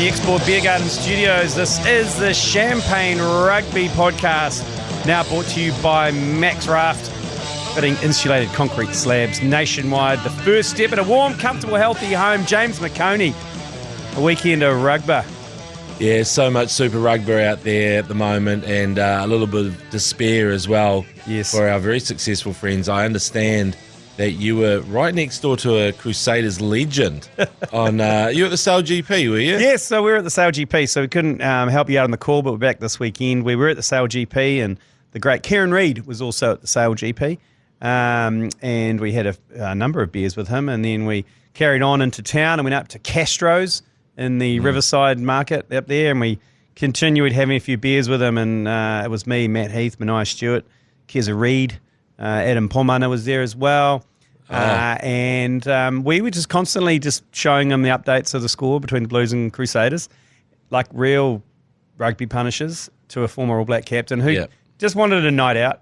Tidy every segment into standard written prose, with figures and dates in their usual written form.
the Export Beer Garden Studios. This is the Champagne Rugby Podcast, now brought to you by Max Raft, fitting insulated concrete slabs nationwide. The first step in a warm, comfortable, healthy home. James McOnie, a weekend of rugby. Yeah, so much Super Rugby out there at the moment, and a little bit of despair as well. Yes. For our very successful friends. I understand that you were right next door to a Crusaders legend. On you were at the Sale GP, were you? Yes, so we were at the Sale GP, so we couldn't help you out on the call, but we're back this weekend. We were at the Sale GP, and the great Kieran Reid was also at the Sale GP, and we had a number of beers with him, and then we carried on into town and went up to Castro's in the Riverside Market up there, and we continued having a few beers with him, and it was me, Matt Heath, Mania Stewart, Keza Reid, Adam Pomana was there as well. And we were just constantly just showing them the updates of the score between the Blues and Crusaders, like real rugby punishers to a former All Black captain who just wanted a night out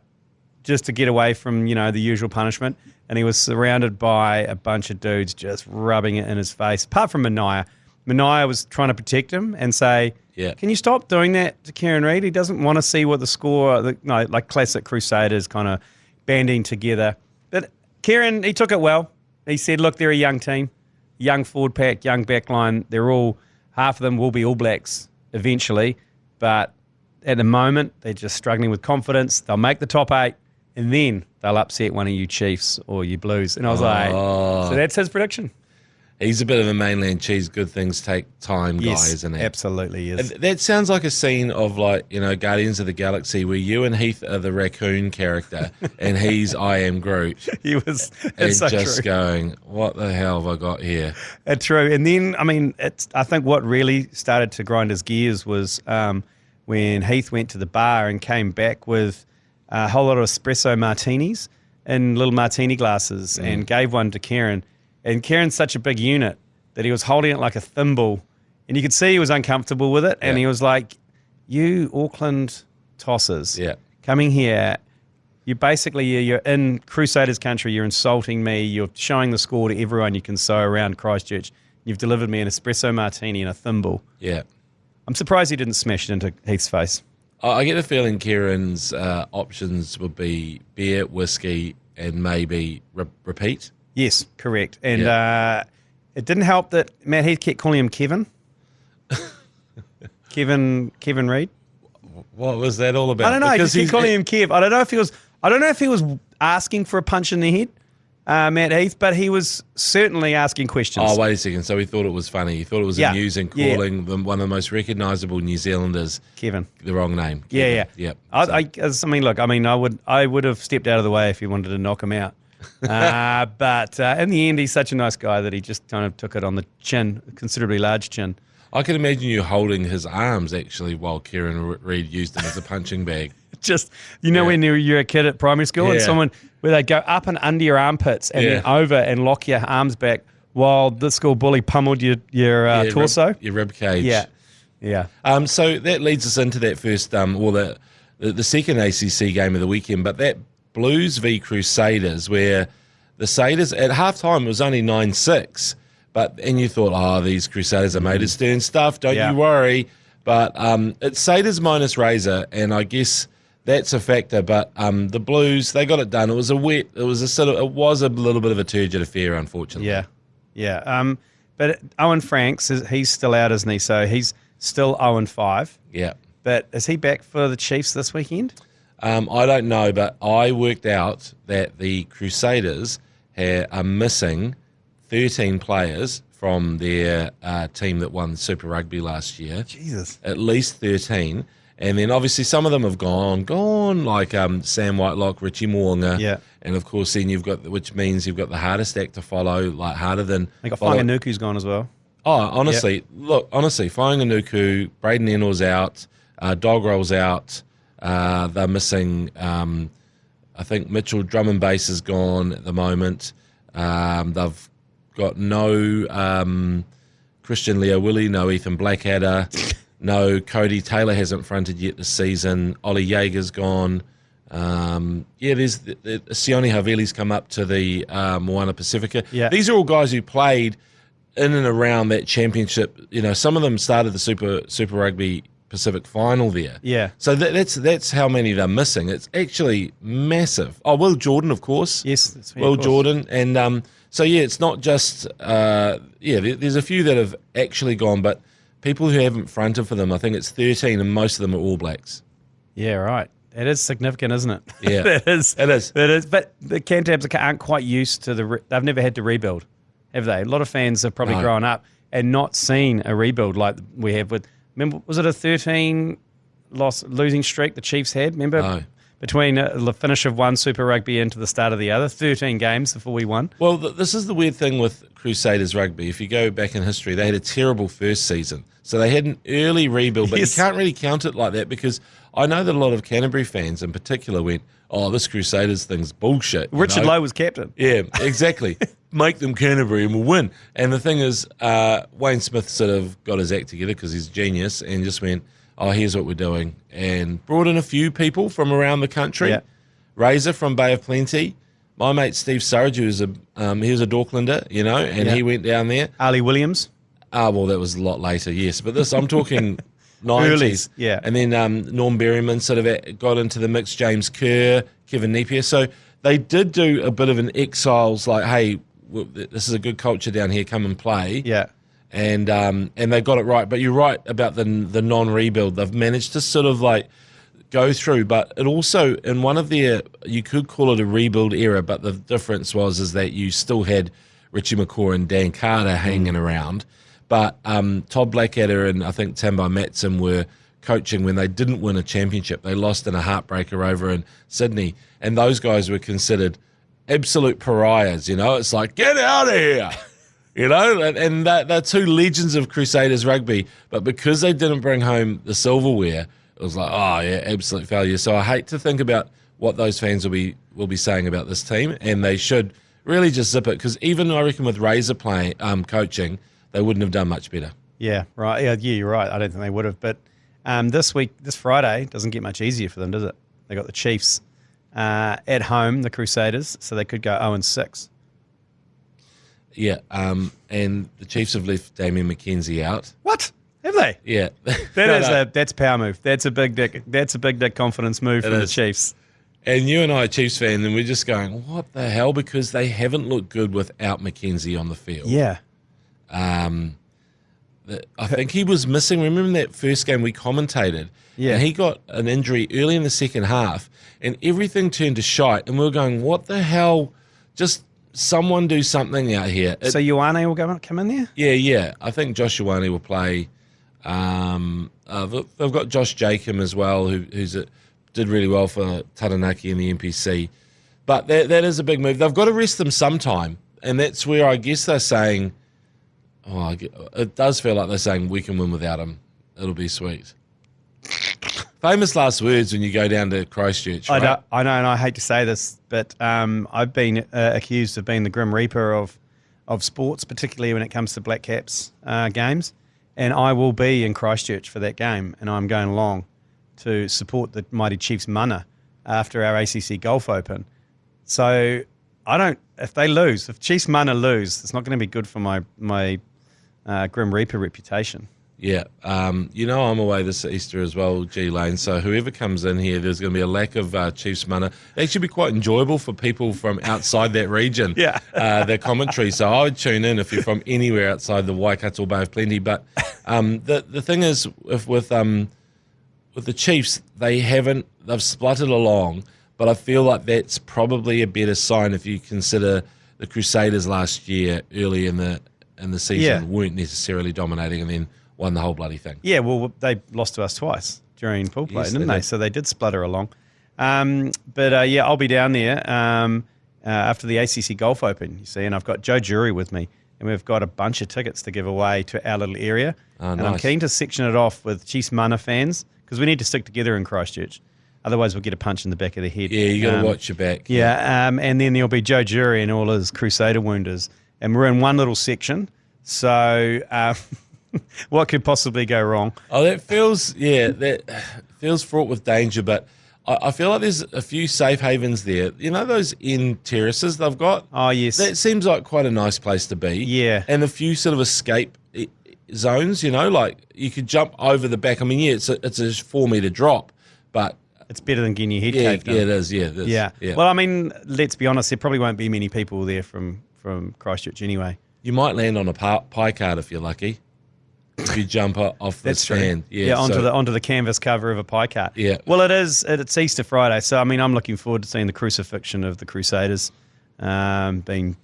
just to get away from, the usual punishment. And he was surrounded by a bunch of dudes just rubbing it in his face, apart from Mania. Mania was trying to protect him and say, can you stop doing that to Kieran Reid? He doesn't want to see what the score, like classic Crusaders kind of banding together. But Kieran, he took it well. He said, look, they're a young team, young forward pack, young backline. Half of them will be All Blacks eventually. But at the moment, they're just struggling with confidence. They'll make the top 8, and then they'll upset one of you Chiefs or you Blues. And I was like, so that's his prediction. He's a bit of a mainland cheese. Good things take time, guy, isn't it? Absolutely is. That sounds like a scene of Guardians of the Galaxy, where you and Heath are the raccoon character, and he's I Am Groot. He was, and so just true. Going, what the hell have I got here? True. And then, I think what really started to grind his gears was when Heath went to the bar and came back with a whole lot of espresso martinis in little martini glasses and gave one to Kieran. And Kieran's such a big unit that he was holding it like a thimble, and you could see he was uncomfortable with it. And he was like, you Auckland tossers coming here, you're in Crusaders country, you're insulting me, you're showing the score to everyone you can sow around Christchurch. You've delivered me an espresso martini and a thimble. Yeah. I'm surprised he didn't smash it into Heath's face. I get the feeling Kieran's options would be beer, whiskey, and maybe repeat. Yes, correct. And it didn't help that Matt Heath kept calling him Kevin. Kevin Reid. What was that all about? I don't know. Because he kept calling him Kev. I don't know if he was asking for a punch in the head, Matt Heath, but he was certainly asking questions. Oh, wait a second. So he thought it was funny. He thought it was amusing calling them one of the most recognisable New Zealanders Kevin the wrong name. Kevin. Yeah. I would have stepped out of the way if he wanted to knock him out. But in the end, he's such a nice guy that he just kind of took it on the chin, a considerably large chin. I can imagine you holding his arms, actually, while Kieran Reid used him as a punching bag. Just, when you're a kid at primary school and where they go up and under your armpits and then over and lock your arms back while the school bully pummeled your torso. Your rib cage. Yeah. So that leads us into that first, the second ACC game of the weekend, but that Blues v Crusaders, where the Saders at halftime it was only 9-6, and you thought, these Crusaders are made of stern stuff, don't you worry. But it's Saders minus Razor, and I guess that's a factor. But the Blues, they got it done. It was a little bit of a turgid affair, unfortunately. Yeah. But Owen Franks, he's still out, isn't he? So he's still 0-5. Yeah. But is he back for the Chiefs this weekend? I don't know, but I worked out that the Crusaders are missing 13 players from their team that won Super Rugby last year. Jesus. At least 13. And then obviously some of them have gone, like Sam Whitelock, Richie Moonga. Yeah. And of course then which means you've got the hardest act to follow, like harder than... I got Whanganuku's gone as well. Oh, honestly, Whanganuku, Braden Ennell's out, Dogrell's out. They're missing, I think Mitchell Drum and Bass is gone at the moment. They've got no Christian Leowilli, no Ethan Blackadder, no Cody Taylor hasn't fronted yet this season. Ollie Jaeger's gone. There's Sione Havili's come up to the Moana Pacifica. Yeah. These are all guys who played in and around that championship, some of them started the Super Rugby Pacific final there. Yeah. So that's how many they're missing. It's actually massive. Oh, Will Jordan, of course. Yes. Will Jordan. And so, it's not just, there's a few that have actually gone, but people who haven't fronted for them, I think it's 13, and most of them are All Blacks. Yeah, right. It is significant, isn't it? Yeah. It is. It is. It is. But the Cantabs aren't quite used to they've never had to rebuild, have they? A lot of fans have probably grown up and not seen a rebuild like we have with. Remember, was it a 13 losing streak the Chiefs had? Remember? No. Between the finish of one Super Rugby into the start of the other, 13 games before we won. Well, this is the weird thing with Crusaders Rugby. If you go back in history, they had a terrible first season. So they had an early rebuild, but you can't really count it like that because I know that a lot of Canterbury fans in particular went, oh, this Crusaders thing's bullshit. Richard Lowe was captain. Yeah, exactly. Make them Canterbury and we'll win. And the thing is, Wayne Smith sort of got his act together because he's a genius and just went, oh, here's what we're doing. And brought in a few people from around the country. Yeah. Razor from Bay of Plenty. My mate Steve Surridge, he was a Dorklander, and he went down there. Ali Williams. Well, that was a lot later, yes. But I'm talking 90s. Early, yeah. And then Norm Berryman sort of got into the mix, James Kerr, Kevin Napier. So they did do a bit of an exiles, like, hey, this is a good culture down here, come and play. Yeah. And they got it right. But you're right about the non-rebuild. They've managed to sort of like go through, but it also, in one of their, you could call it a rebuild era, but the difference is that you still had Richie McCaw and Dan Carter hanging around. But Todd Blackadder and I think Tambo Matson were coaching when they didn't win a championship. They lost in a heartbreaker over in Sydney. And those guys were considered absolute pariahs, It's like, get out of here! And they're two legends of Crusaders rugby, but because they didn't bring home the silverware, it was like, oh yeah, absolute failure. So I hate to think about what those fans will be saying about this team, and they should really just zip it, because even I reckon with Razor coaching, they wouldn't have done much better. Yeah, right. Yeah, you're right. I don't think they would have. But this Friday, doesn't get much easier for them, does it? They got the Chiefs at home, the Crusaders, so they could go 0-6. Yeah, and the Chiefs have left Damien McKenzie out. What? Have they? Yeah, that's a power move. That's a big dick confidence move from the Chiefs. And you and I are Chiefs fan, and we're just going, what the hell? Because they haven't looked good without McKenzie on the field. Yeah. I think he was missing. Remember that first game we commentated? Yeah. And he got an injury early in the second half, and everything turned to shite. And we were going, what the hell? Just someone do something out here. So Ioane will come in there? Yeah. I think Josh Ioane will play. They've got Josh Jacob as well, who's did really well for Taranaki in the NPC. But that is a big move. They've got to rest them sometime, and that's where I guess they're saying, it does feel like they're saying we can win without him. It'll be sweet. Famous last words when you go down to Christchurch, right? I know, and I hate to say this, but I've been accused of being the Grim Reaper of sports, particularly when it comes to Black Caps games. And I will be in Christchurch for that game, and I'm going along to support the mighty Chiefs Mana after our ACC Golf Open. So if Chiefs Mana lose, it's not going to be good for my Grim Reaper reputation. Yeah, I'm away this Easter as well, G Lane. So whoever comes in here, there's going to be a lack of Chiefs Mana. It actually be quite enjoyable for people from outside that region. Yeah, their commentary. So I would tune in if you're from anywhere outside the Waikato Bay of Plenty. But the thing is, with the Chiefs, they've spluttered along. But I feel like that's probably a better sign if you consider the Crusaders last year, early in the season, weren't necessarily dominating, and then won the whole bloody thing. Yeah, well, they lost to us twice during pool play, didn't they? So they did splutter along. But I'll be down there after the ACC Golf Open, you see, and I've got Joe Jury with me, and we've got a bunch of tickets to give away to our little area. Oh, and nice. I'm keen to section it off with Chiefs Mana fans, because we need to stick together in Christchurch. Otherwise, we'll get a punch in the back of the head. Yeah, you got to watch your back. Yeah, and then there'll be Joe Jury and all his Crusader wounders, and we're in one little section. So what could possibly go wrong? Oh, that feels fraught with danger, but I feel like there's a few safe havens there. You know those end terraces they've got? Oh, yes. That seems like quite a nice place to be. Yeah. And a few sort of escape zones, like you could jump over the back. I mean, yeah, it's a 4-metre drop, but... It's better than getting your head Yeah, caved in. yeah, it is. Yeah, it is. Yeah. Well, I mean, let's be honest, there probably won't be many people there from Christchurch anyway. You might land on a pie card if you're lucky. If you jump off the That's stand. true. Yeah, onto the canvas cover of a pie cart. Yeah. Well, it's Easter Friday, so I mean, I'm looking forward to seeing the crucifixion of the Crusaders being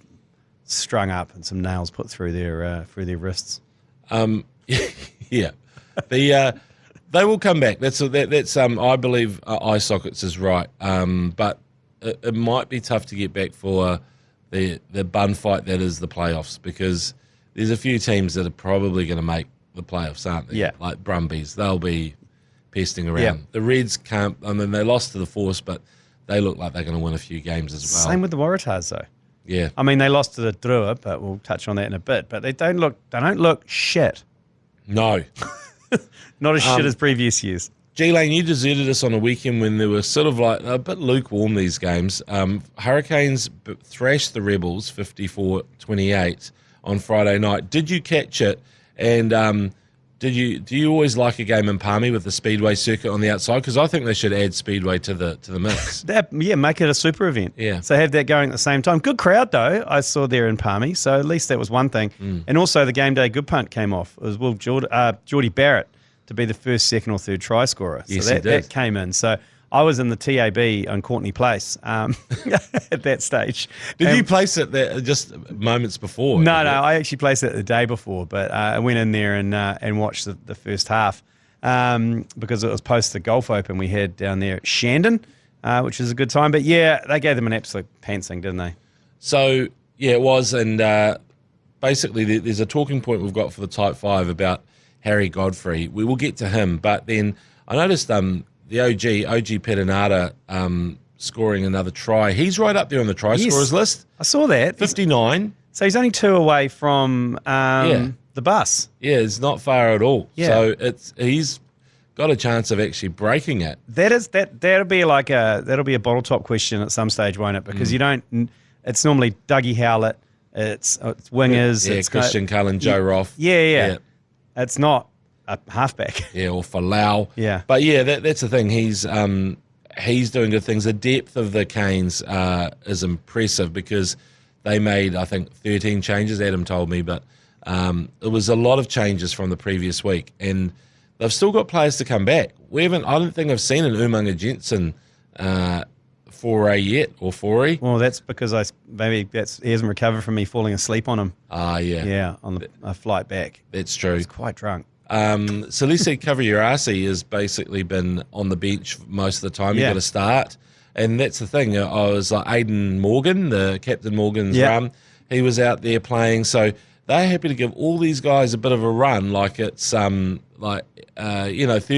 strung up and some nails put through their wrists. Yeah. They will come back. That's I believe eye sockets is right. But it might be tough to get back for the bun fight that is the playoffs, because there's a few teams that are probably going to make the playoffs, aren't they? Yeah. Like Brumbies, they'll be pesting around. Yeah. The Reds can't. I mean, they lost to the Force, but they look like they're going to win a few games as well. Same with the Waratahs, though. Yeah. I mean, they lost to the Drua, but we'll touch on that in a bit. But they don't look shit. No. Not as shit as previous years. G Lane, you deserted us on a weekend when they were sort of like a bit lukewarm, these games. Hurricanes thrashed the Rebels 54-28 on Friday night. Did you catch it? And do you always like a game in Palmy with the Speedway circuit on the outside? Because I think they should add Speedway to the mix. Make it a super event. Yeah. So have that going at the same time. Good crowd, though, I saw there in Palmy. So at least that was one thing. And also the game day good punt came off. It was Will Geordie Barrett to be the first, second or third try scorer. Yes, so he did. that came in. So I was in the TAB on Courtney Place at that stage. Did you place it there just moments before? No, I actually placed it the day before, but I went in there and watched the first half because it was post the Golf Open we had down there at Shandon, which was a good time. But yeah, they gave them an absolute pantsing, didn't they? So, yeah, it was. And basically there's a talking point we've got for the Type 5 about Harry Godfrey. We will get to him, but then I noticed the OG Petinata scoring another try. He's right up there on the try scorers list. I saw that. 59. So he's only 2 away from the bus. Yeah, it's not far at all. Yeah. So he's got a chance of actually breaking it. That'll be a bottle top question at some stage, won't it? Because you don't. It's normally Dougie Howlett. It's wingers. Yeah, it's Christian Cullen, Joe Roth. Yeah. It's not a halfback. Yeah, or Falau. Yeah. But yeah, that's the thing. He's doing good things. The depth of the Canes is impressive because they made, I think, 13 changes, Adam told me, but it was a lot of changes from the previous week. And they've still got players to come back. I don't think I've seen an Umaga Jensen foray yet, or foray. Well, that's because he hasn't recovered from me falling asleep on him. Ah, yeah. Yeah, on a flight back. That's true. He's quite drunk. Salise Kaviarasi has basically been on the bench most of the time. He got a start. And that's the thing. I was like Aidan Morgan, the Captain Morgan's run. He was out there playing. So they're happy to give all these guys a bit of a run, like it's third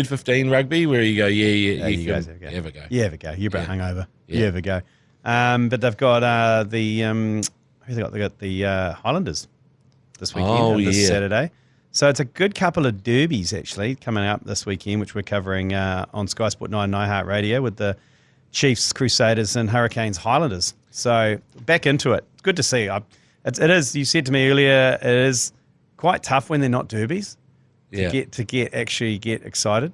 15 rugby, where you go, you guys have a go. You have a go. You're about hungover. Yeah. You have a go. But they've got who they got? They got the Highlanders this weekend, this Saturday. So it's a good couple of derbies actually coming up this weekend, which we're covering on Sky Sport 9 and iHeartRadio with the Chiefs, Crusaders, and Hurricanes, Highlanders. So back into it. Good to see. It is. You said to me earlier, it is quite tough when they're not derbies to get excited.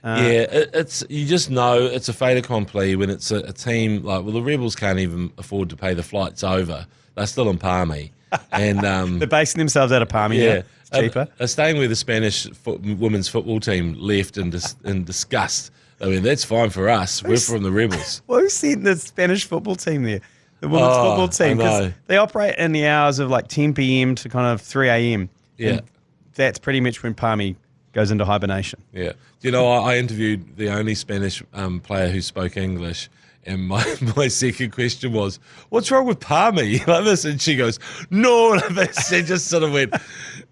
It's you just know it's a fait accompli when it's a team like the Rebels can't even afford to pay the flights over. They're still in Palmy, and they're basing themselves out of Palmy. Yeah, it's cheaper. Staying where the Spanish women's football team left in disgust. I mean, that's fine for us. We're from the Rebels. Well, who sent the Spanish football team there? The women's football team, because they operate in the hours of like 10 p.m. to kind of 3 a.m. Yeah, that's pretty much when Palmy goes into hibernation. Yeah. Do you know, I interviewed the only Spanish player who spoke English, And my second question was, what's wrong with Palmy? Like this. And she goes, no. And she just sort of went,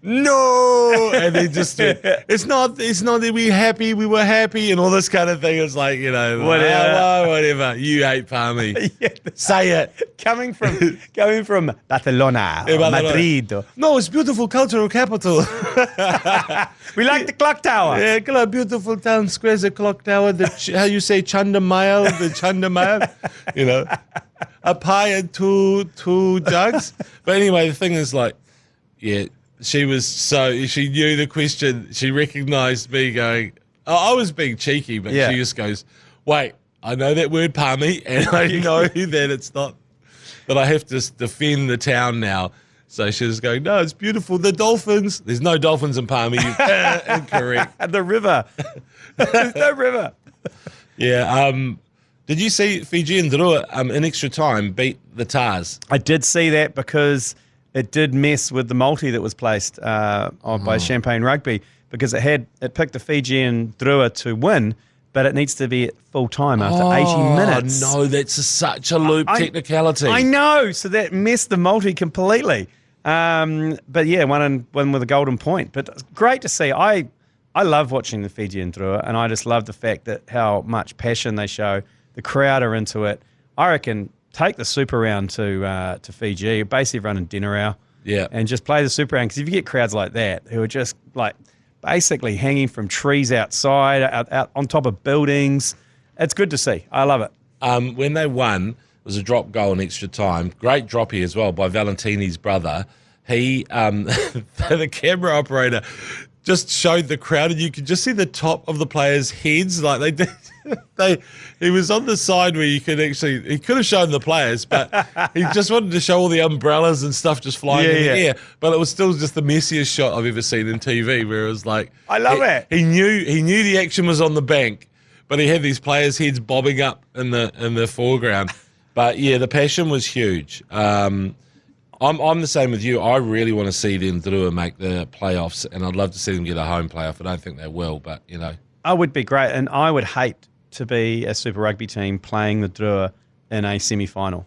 no. And they just went, it's not that we were happy and all this kind of thing. It's like, whatever. You hate Palmy. Say it. Coming from Barcelona, Madrid. No, it's beautiful cultural capital. We like the clock tower. Yeah, beautiful town squares, the clock tower, how you say Chanda Mile, the Chanda Mile, a pie and two jugs. But anyway, the thing is like, she knew the question. She recognised me going, I was being cheeky, but she just goes, wait, I know that word Palmy, and I know that it's not, that I have to defend the town now. So she was going, no, it's beautiful. The dolphins. There's no dolphins in Palmy. Incorrect. The river. There's no river. Yeah. Did you see Fiji and Drua in extra time beat the Tars? I did see that because it did mess with the multi that was placed by Champagne Rugby, because it picked the Fiji and Drua to win, but it needs to be at full time after 80 minutes. No, that's such a loop technicality. I know. So that messed the multi completely. But yeah, won with a golden point. But great to see. I love watching the Fiji and Drua, and I just love the fact that how much passion they show. The crowd are into it. I reckon take the Super Round to Fiji, basically running dinner hour. Yeah. And just play the Super Round, because if you get crowds like that who are just like basically hanging from trees outside, out on top of buildings, it's good to see. I love it. When they won, it was a drop goal in extra time. Great droppy as well by Valentini's brother. He, the camera operator, just showed the crowd, and you could just see the top of the players' heads. Like they did. He was on the side where he could have shown the players, but he just wanted to show all the umbrellas and stuff just flying in the air. But it was still just the messiest shot I've ever seen in TV, where it was like, I love it. He knew the action was on the bank, but he had these players' heads bobbing up in the foreground. But yeah, the passion was huge. I'm the same with you. I really want to see them Drua make the playoffs, and I'd love to see them get a home playoff. I don't think they will, but I would be great, and I would hate to be a Super Rugby team playing the Drua in a semi-final.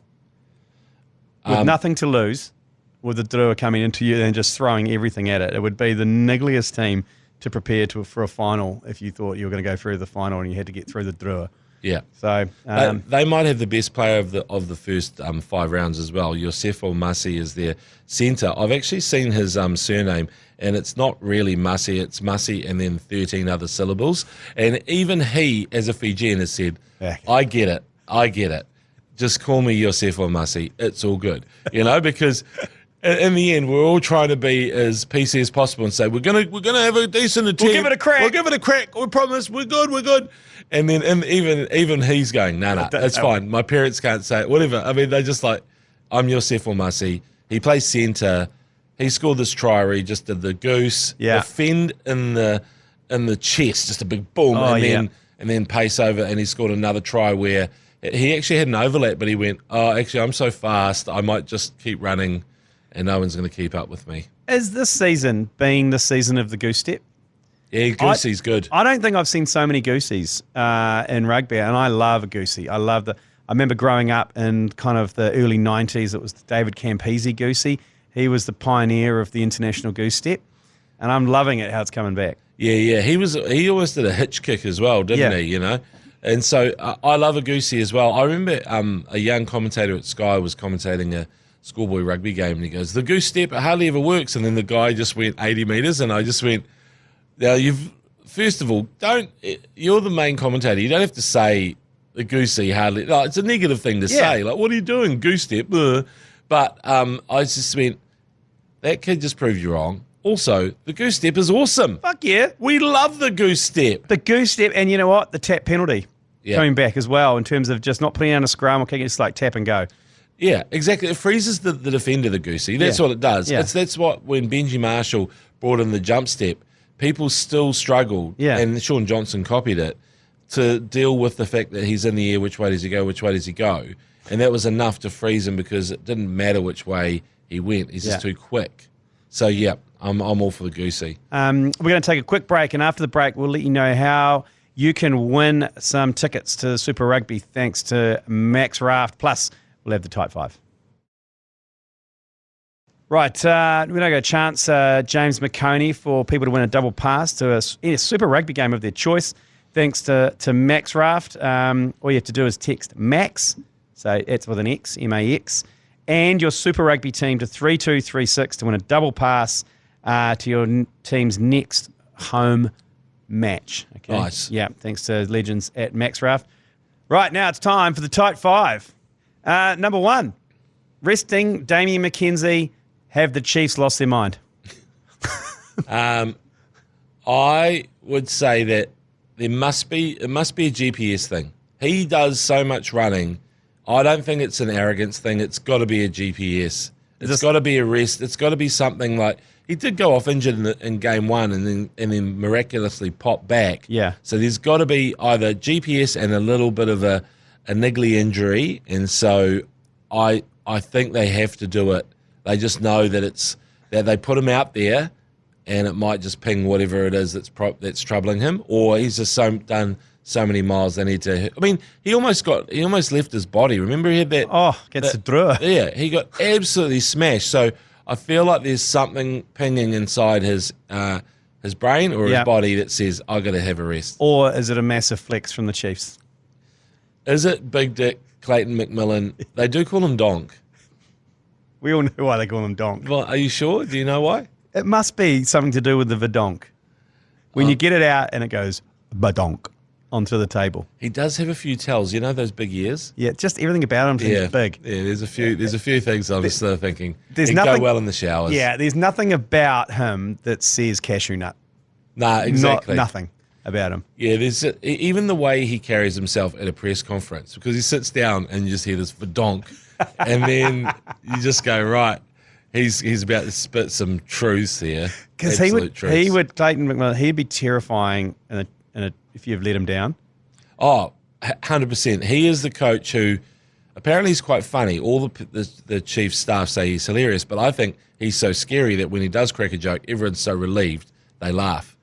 With nothing to lose, with the Drua coming into you and just throwing everything at it. It would be the niggliest team to prepare for a final if you thought you were going to go through the final and you had to get through the Drua. Yeah. So they might have the best player of the first 5 rounds as well. Yosefo Masi is their centre. I've actually seen his surname, and it's not really Masi, it's Masi and then 13 other syllables. And even he, as a Fijian, has said, I get it. Just call me Yosefo Masi. It's all good. Because in the end, we're all trying to be as PC as possible and say, we're gonna have a decent attempt. We'll give it a crack. We'll give it a crack. We promise. We're good. And then even he's going, no, it's fine. My parents can't say it, whatever. I mean, they just like, I'm Yosefo Masi. He plays centre. He scored this try where he just did the goose, the fend in the chest, just a big boom, and then pace over, and he scored another try where he actually had an overlap, but he went, actually, I'm so fast, I might just keep running, and no one's going to keep up with me. Is this season being the season of the goose step? Yeah, goosey's good. I don't think I've seen so many goosies in rugby, and I love a goosey. I remember growing up in kind of the early 90s, it was David Campese goosey. He was the pioneer of the international goose step, and I'm loving it how it's coming back. Yeah. He always did a hitch kick as well, didn't he? And so I love a goosey as well. I remember a young commentator at Sky was commentating a schoolboy rugby game, and he goes, the goose step, it hardly ever works. And then the guy just went 80 metres, and I just went, now first of all, you're the main commentator. You don't have to say the goosey hardly. No, it's a negative thing to say. Like, what are you doing? Goose step. But I just went, that kid just proved you wrong. Also, the goose step is awesome. Fuck yeah. We love the goose step. The goose step, and you know what? The tap penalty coming back as well, in terms of just not putting on a scrum or kicking, it's like tap and go. Yeah, exactly. It freezes the defender, the goosey. That's what it does. Yeah. That's what, when Benji Marshall brought in the jump step, people still struggled, and Sean Johnson copied it, to deal with the fact that he's in the air, which way does he go, and that was enough to freeze him, because it didn't matter which way he went. He's just too quick. So, I'm all for the goosey. We're going to take a quick break, and after the break, we'll let you know how you can win some tickets to Super Rugby thanks to Max Raft. Plus, we'll have the Tight 5. Right, we're going to go chance James McOnie for people to win a double pass to a Super Rugby game of their choice, thanks to Max Raft. All you have to do is text MAX, so it's with an X, M-A-X, and your Super Rugby team to 3236 to win a double pass to your team's next home match. Okay. Nice. Yeah, thanks to legends at Max Raft. Right, now it's time for the Tight 5. Number 1, resting Damien McKenzie. Have the Chiefs lost their mind? I would say that it must be a GPS thing. He does so much running. I don't think it's an arrogance thing. It's got to be a GPS. It's got to be a rest. It's got to be something like he did go off injured in game 1 and then miraculously popped back. Yeah. So there's got to be either GPS and a little bit of a niggly injury, and so I think they have to do it. They just know that that they put him out there, and it might just ping whatever it is that's troubling him, or he's just done so many miles they need to. I mean, he almost left his body. Remember, he had that. Oh, gets the Drua. Yeah, he got absolutely smashed. So I feel like there's something pinging inside his brain or his body that says, "I got to have a rest." Or is it a massive flex from the Chiefs? Is it Big Dick Clayton McMillan? They do call him Donk. We all know why they call him Donk. Well, are you sure? Do you know why? It must be something to do with the Verdonk. When you get it out and it goes badonk onto the table. He does have a few tells. You know those big ears? Yeah, just everything about him seems big. Yeah, there's a few things I'm just thinking. There's He'd nothing go well in the showers. Yeah, there's nothing about him that says cashew nut. Nah, exactly. Nothing about him. Yeah, even the way he carries himself at a press conference, because he sits down and you just hear this Verdonk, and then you just go, right, he's about to spit some truths there. Because he would Clayton McMillan, he'd be terrifying if you've let him down. Oh, 100%. He is the coach who apparently he's quite funny. All the chief staff say he's hilarious, but I think he's so scary that when he does crack a joke, everyone's so relieved they laugh.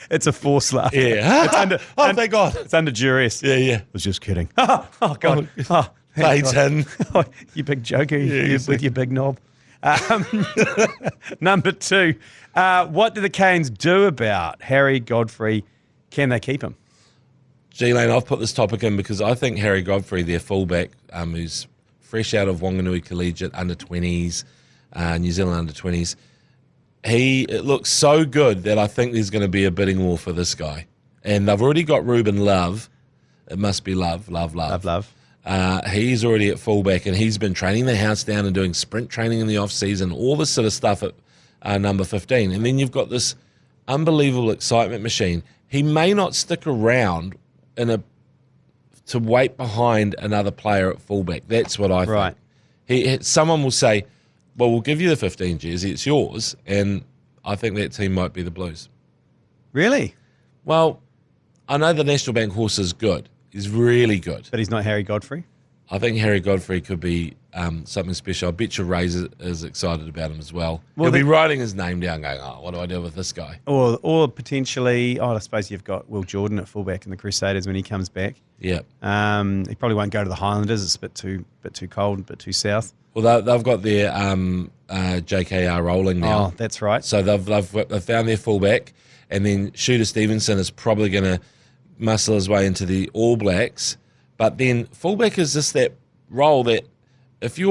It's a forced laugh. Yeah. It's under, thank God. It's under duress. Yeah. I was just kidding. Oh, God. Oh, Clayton. Oh, you big joker with your big knob. Number 2, what do the Canes do about Harry Godfrey? Can they keep him? G Lane, I've put this topic in because I think Harry Godfrey, their fullback, who's fresh out of Wanganui Collegiate under-20s, New Zealand under-20s, it looks so good that I think there's going to be a bidding war for this guy. And they've already got Ruben Love. It must be Love. He's already at fullback, and he's been training the house down and doing sprint training in the off-season, all this sort of stuff at number 15. And then you've got this unbelievable excitement machine. He may not stick around to wait behind another player at fullback. That's what I think. Right. Someone will say, well, we'll give you the 15 jersey, it's yours, and I think that team might be the Blues. Really? Well, I know the National Bank horse is good. He's really good. But he's not Harry Godfrey? I think Harry Godfrey could be something special. I bet you Ray's is excited about him as well. He'll be writing his name down going, oh, what do I do with this guy? Or potentially, I suppose you've got Will Jordan at fullback in the Crusaders when he comes back. Yeah. He probably won't go to the Highlanders. It's a bit too cold, a bit too south. Well, they've got their JKR rolling now. Oh, that's right. So they've found their fullback, and then Shooter Stevenson is probably going to muscle his way into the All Blacks. But then fullback is just that role that if you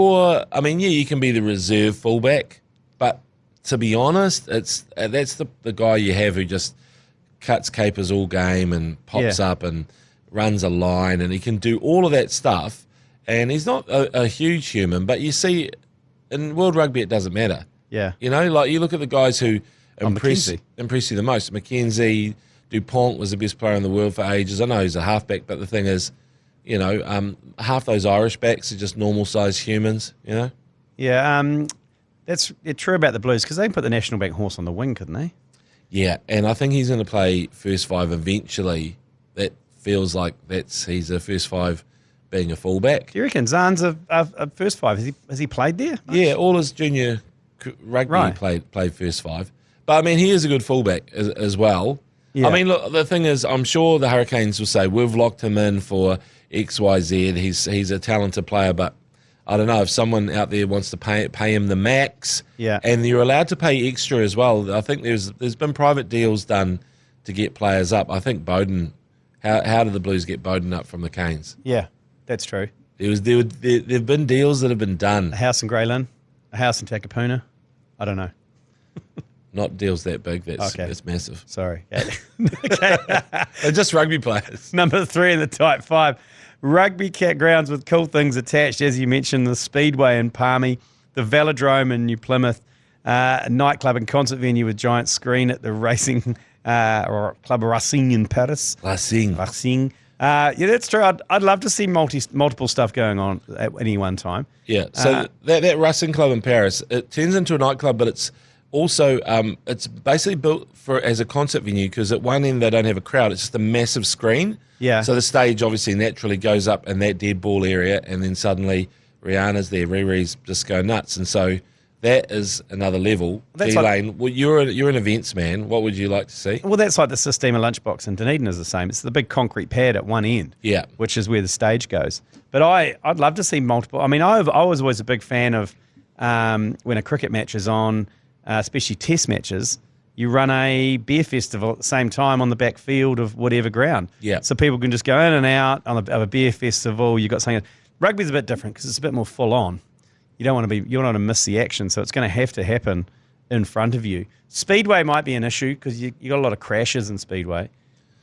can be the reserve fullback, but to be honest, that's the guy you have who just cuts capers all game and pops up and runs a line, and he can do all of that stuff. And he's not a huge human, but you see, in World Rugby it doesn't matter. Yeah. You know, like you look at the guys who impress you the most. McKenzie, DuPont was the best player in the world for ages. I know he's a halfback, but the thing is, you know, half those Irish backs are just normal-sized humans, you know? Yeah, that's true about the Blues, because they can put the National Bank horse on the wing, couldn't they? Yeah, and I think he's going to play first 5 eventually. That feels like he's a first 5 being a fullback. Do you reckon Zahn's a first 5? Has he played there? Yeah, all his junior rugby played first 5. But, I mean, he is a good fullback as well. Yeah. I mean, look, the thing is, I'm sure the Hurricanes will say, we've locked him in for X, Y, Z. He's a talented player, but I don't know if someone out there wants to pay him the max. Yeah. And you're allowed to pay extra as well. I think there's been private deals done to get players up. I think Bowden, how did the Blues get Bowden up from the Canes? Yeah, that's true. There've been deals that have been done. A house in Grey Lynn, a house in Takapuna. I don't know. Not deals that big. That's massive. Sorry. Okay. They're just rugby players. Number 3 in the Type 5. Rugby cat grounds with cool things attached, as you mentioned, the Speedway in Palmy, the Velodrome in New Plymouth, a nightclub and concert venue with giant screen at the Racing or Club Racing in Paris. Racing. Yeah, that's true. I'd love to see multiple stuff going on at any one time. Yeah, so that Racing Club in Paris, it turns into a nightclub, but it's also it's basically built as a concert venue because at one end they don't have a crowd. It's just a massive screen. Yeah. So the stage obviously naturally goes up in that dead ball area, and then suddenly Rihanna's there, Riri's just go nuts, and so that is another level. G Lane, well, you're an events man. What would you like to see? Well, that's like the Sistema lunchbox in Dunedin is the same. It's the big concrete pad at one end, which is where the stage goes. But I'd love to see multiple. I mean, I was always a big fan of when a cricket match is on, especially test matches, you run a beer festival at the same time on the back field of whatever ground. Yeah. So people can just go in and out of a beer festival. You've got something. Rugby's a bit different because it's a bit more full on. You don't want to miss the action, so it's going to have to happen in front of you. Speedway might be an issue because you got a lot of crashes in Speedway.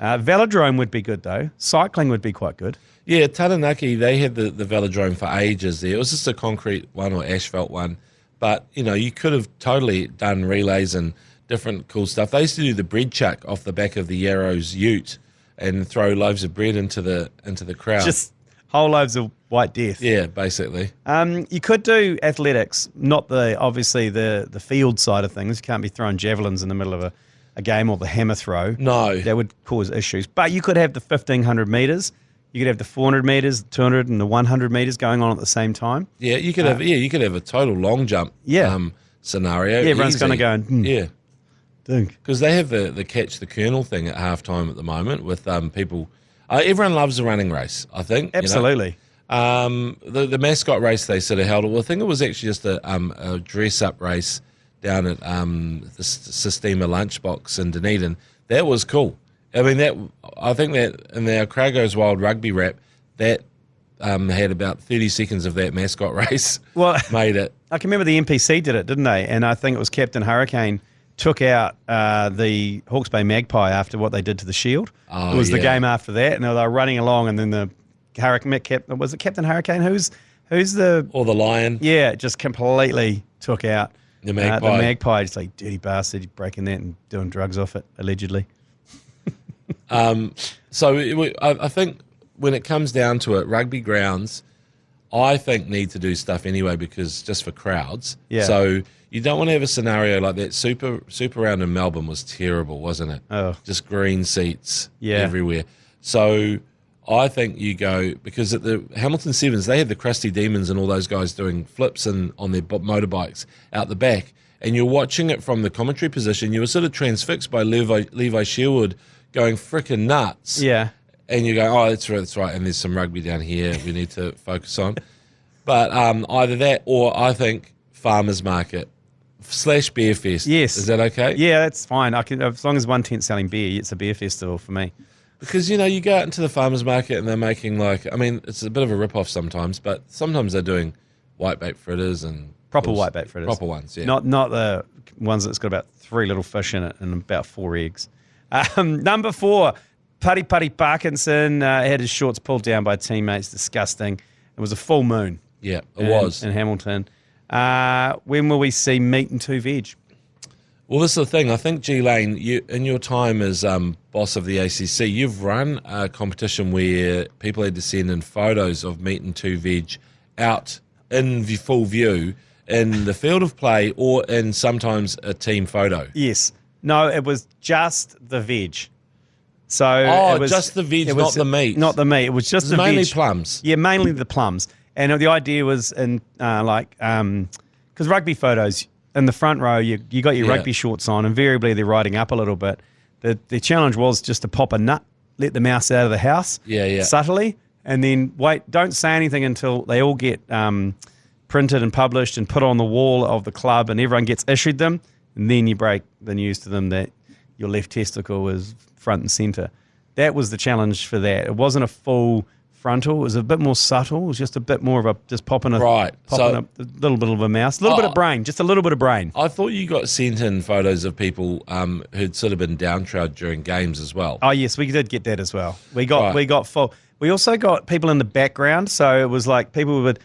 Velodrome would be good though. Cycling would be quite good. Yeah, Taranaki, they had the Velodrome for ages there. It was just a concrete one or asphalt one. But, you could have totally done relays and different cool stuff. They used to do the bread chuck off the back of the Yarrows ute and throw loaves of bread into the crowd. Just whole loaves of white death. Yeah, basically. You could do athletics, not obviously the field side of things. You can't be throwing javelins in the middle of a game or the hammer throw. No. That would cause issues. But you could have the 1,500 metres. You could have the 400 metres, the 200 and the 100 metres going on at the same time. Yeah, you could have a total long jump scenario. Yeah, everyone's going to go and yeah. Dink. Because they have the catch the kernel thing at halftime at the moment with people. Everyone loves the running race, I think. Absolutely. The mascot race they sort of held. Well, I think it was actually just a dress-up race down at the Sistema Lunchbox in Dunedin. That was cool. I mean, I think that in our Crago's Wild Rugby Rap, that had about 30 seconds of that mascot race. Well, made it. I can remember the NPC did it, didn't they? And I think it was Captain Hurricane took out the Hawke's Bay Magpie after what they did to the Shield. Oh, it was the game after that, and they were running along, and then the Hurricane, was it Captain Hurricane? Who's the... Or the Lion. Yeah, just completely took out the Magpie. The Magpie, just like, dirty bastard, breaking that and doing drugs off it, allegedly. So I think when it comes down to it, rugby grounds, I think need to do stuff anyway because just for crowds. Yeah. So you don't want to have a scenario like that. Super Round in Melbourne was terrible, wasn't it? Oh. Just green seats everywhere. So I think you go, because at the Hamilton Sevens, they had the Crusty Demons and all those guys doing flips on their motorbikes out the back, and you're watching it from the commentary position. You were sort of transfixed by Levi Sherwood going frickin' nuts. Yeah. And you go, oh, that's right, and there's some rugby down here we need to focus on. But either that or I think Farmers Market / Beer Fest. Yes. Is that okay? Yeah, that's fine. I can, as long as one tent's selling beer, it's a beer festival for me. Because, you go out into the Farmers Market and they're making it's a bit of a rip-off sometimes, but sometimes they're doing whitebait fritters and... Proper whitebait fritters. Proper ones, yeah. Not the ones that's got about 3 little fish in it and about 4 eggs. Number 4, Putty Parkinson had his shorts pulled down by teammates. Disgusting. It was a full moon. Yeah, it was. In Hamilton. When will we see meat and 2 veg? Well, this is the thing. I think, G Lane, in your time as boss of the ACC, you've run a competition where people had to send in photos of meat and 2 veg out in full view in the field of play or in sometimes a team photo. Yes. No, it was just the veg. So it was just the veg, not the meat. Not the meat. It was just the veg. Mainly plums. Yeah, mainly the plums. And the idea was because rugby photos in the front row, you got your rugby shorts on. Invariably, they're riding up a little bit. the challenge was just to pop a nut, let the mouse out of the house subtly, and then wait. Don't say anything until they all get printed and published and put on the wall of the club, and everyone gets issued them, and then you break the news to them that your left testicle was front and centre. That was the challenge for that. It wasn't a full frontal. It was a bit more subtle. It was just a bit more of a just popping a little bit of a mouse, a little bit of brain, just a little bit of brain. I thought you got sent in photos of people who'd sort of been downtrod during games as well. Oh yes, we did get that as well. We got full. We also got people in the background, so it was like the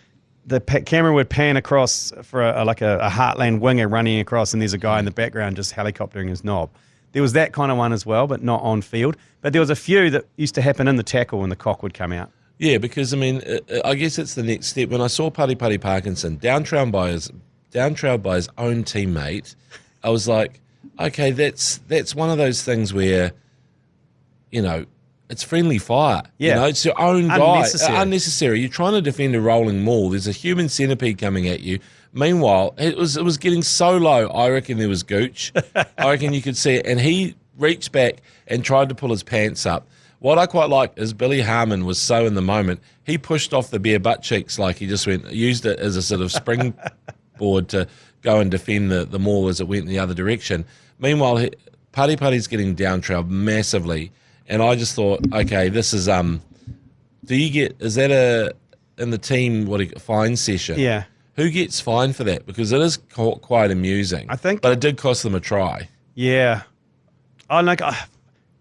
camera would pan across for a Heartland winger running across, and there's a guy in the background just helicoptering his knob. There was that kind of one as well, but not on field. But there was a few that used to happen in the tackle when the cock would come out. Yeah, because, I mean, I guess it's the next step. When I saw Putty Parkinson downtrailed by his own teammate, I was like, okay, that's one of those things where, you know, it's friendly fire. Yeah. You know, it's your own guy. Unnecessary. You're trying to defend a rolling maul. There's a human centipede coming at you. Meanwhile, it was getting so low, I reckon there was gooch. I reckon you could see it. And he reached back and tried to pull his pants up. What I quite like is Billy Harmon was so in the moment, he pushed off the bare butt cheeks like he just used it as a sort of springboard to go and defend the maul as it went in the other direction. Meanwhile, Putty's getting downtrailed massively. And I just thought, okay, this is, is that in the team, fine session? Yeah. Who gets fined for that? Because it is quite amusing. I think. But it did cost them a try. Yeah.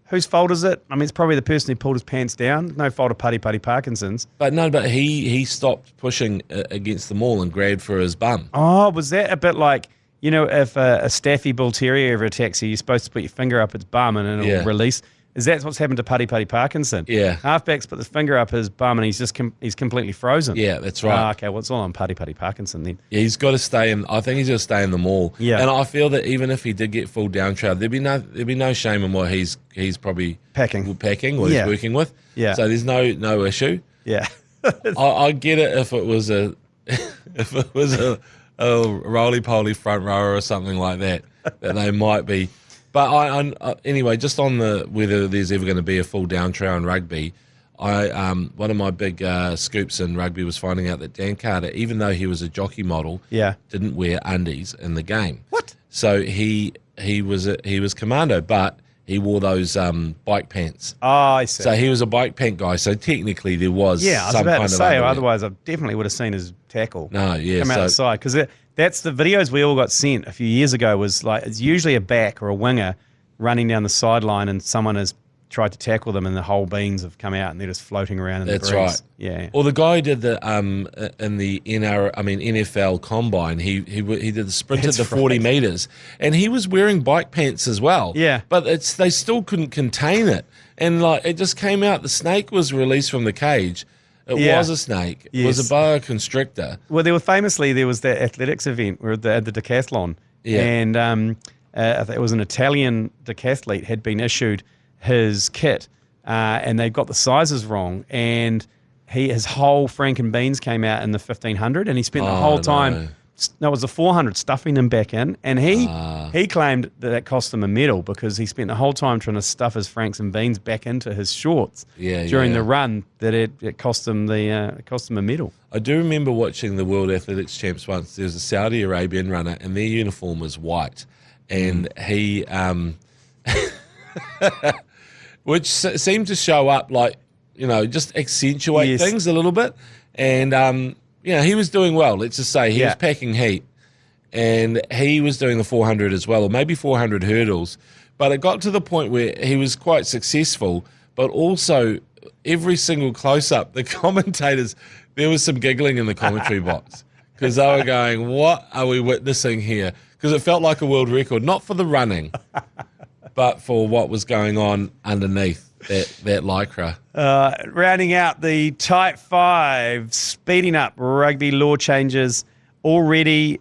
Whose fault is it? I mean, it's probably the person who pulled his pants down. No fault of Putty Parkinson's. But he stopped pushing against the maul and grabbed for his bum. Oh, was that a bit like, you know, if a Staffy Bull Terrier ever attacks you, you're supposed to put your finger up its bum and it'll release. Is that what's happened to Putty Parkinson? Yeah. Halfback's put his finger up his bum and he's just he's completely frozen. Yeah, that's right. Okay, well, it's all on Putty Parkinson then. Yeah, he's got to stay in. I think he's got to stay in the maul. Yeah. And I feel that even if he did get full downtrod, there'd be no shame in what he's probably packing or he's working with. Yeah. So there's no issue. Yeah. I get it if it was a roly-poly front rower or something like that they might be. But anyway, just on whether there's ever going to be a full downtrail in rugby, one of my big scoops in rugby was finding out that Dan Carter, even though he was a jockey model, didn't wear undies in the game. What? So he was commando, but he wore those bike pants. Oh, I see. So he was a bike pant guy. So technically there was I was some about kind to of say, underwear. otherwise I definitely would have seen his tackle. No, yeah. Come out the side. Because that's the videos we all got sent a few years ago was like, it's usually a back or a winger running down the sideline and someone has tried to tackle them and the whole beans have come out and they're just floating around in the breeze. That's right. Yeah. Well, the guy who did the in the NFL combine, he did the sprint at the 40 meters, and he was wearing bike pants as well. Yeah. But they still couldn't contain it, and like it just came out. The snake was released from the cage. It was a snake. It was a boa constrictor. Well, there was that athletics event where at the decathlon, and it was an Italian decathlete had been issued his kit, and they got the sizes wrong, and his whole Franken beans came out in the 1500, and he spent the whole time. No, it was the 400 stuffing them back in, and he claimed that cost him a medal because he spent the whole time trying to stuff his Franks and beans back into his shorts during the run. That it cost him a medal. I do remember watching the World Athletics Champs once. There was a Saudi Arabian runner, and their uniform was white, and he which seemed to show up like, just accentuate things a little bit, and he was doing well. Let's just say he was packing heat, and he was doing the 400 as well, or maybe 400 hurdles. But it got to the point where he was quite successful, but also every single close-up, the commentators, there was some giggling in the commentary box because they were going, what are we witnessing here? Because it felt like a world record, not for the running, but for what was going on underneath that lycra. Rounding out the Type 5, speeding up rugby law changes, already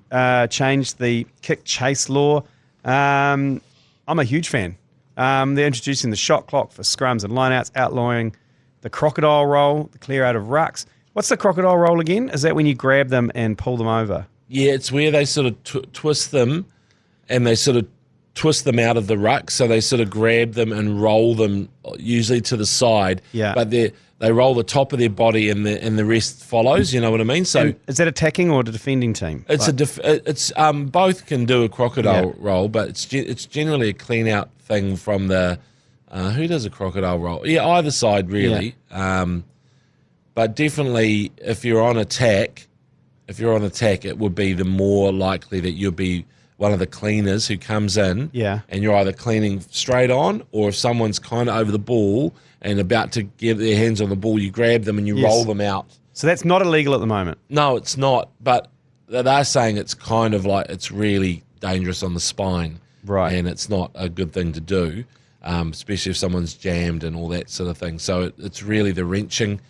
changed the kick chase law. I'm a huge fan. They're introducing the shot clock for scrums and lineouts, outlawing the crocodile roll, the clear out of rucks. What's the crocodile roll again? Is that when you grab them and pull them over? Yeah, it's where they sort of twist them and they sort of twist them out of the ruck, so they sort of grab them and roll them usually to the side. Yeah. But they roll the top of their body and the rest follows. You know what I mean? So And is that attacking or the defending team? it's it's both can do a crocodile roll, but it's generally a clean out thing from the who does a crocodile roll? Yeah, either side really. But definitely if you're on attack, it would be the more likely that you'll be one of the cleaners who comes in, and you're either cleaning straight on, or if someone's kind of over the ball and about to get their hands on the ball, you grab them and you roll them out. So that's not illegal at the moment? No, it's not, but they're saying it's kind of like it's really dangerous on the spine, right? And it's not a good thing to do, especially if someone's jammed and all that sort of thing. So it's really the wrenching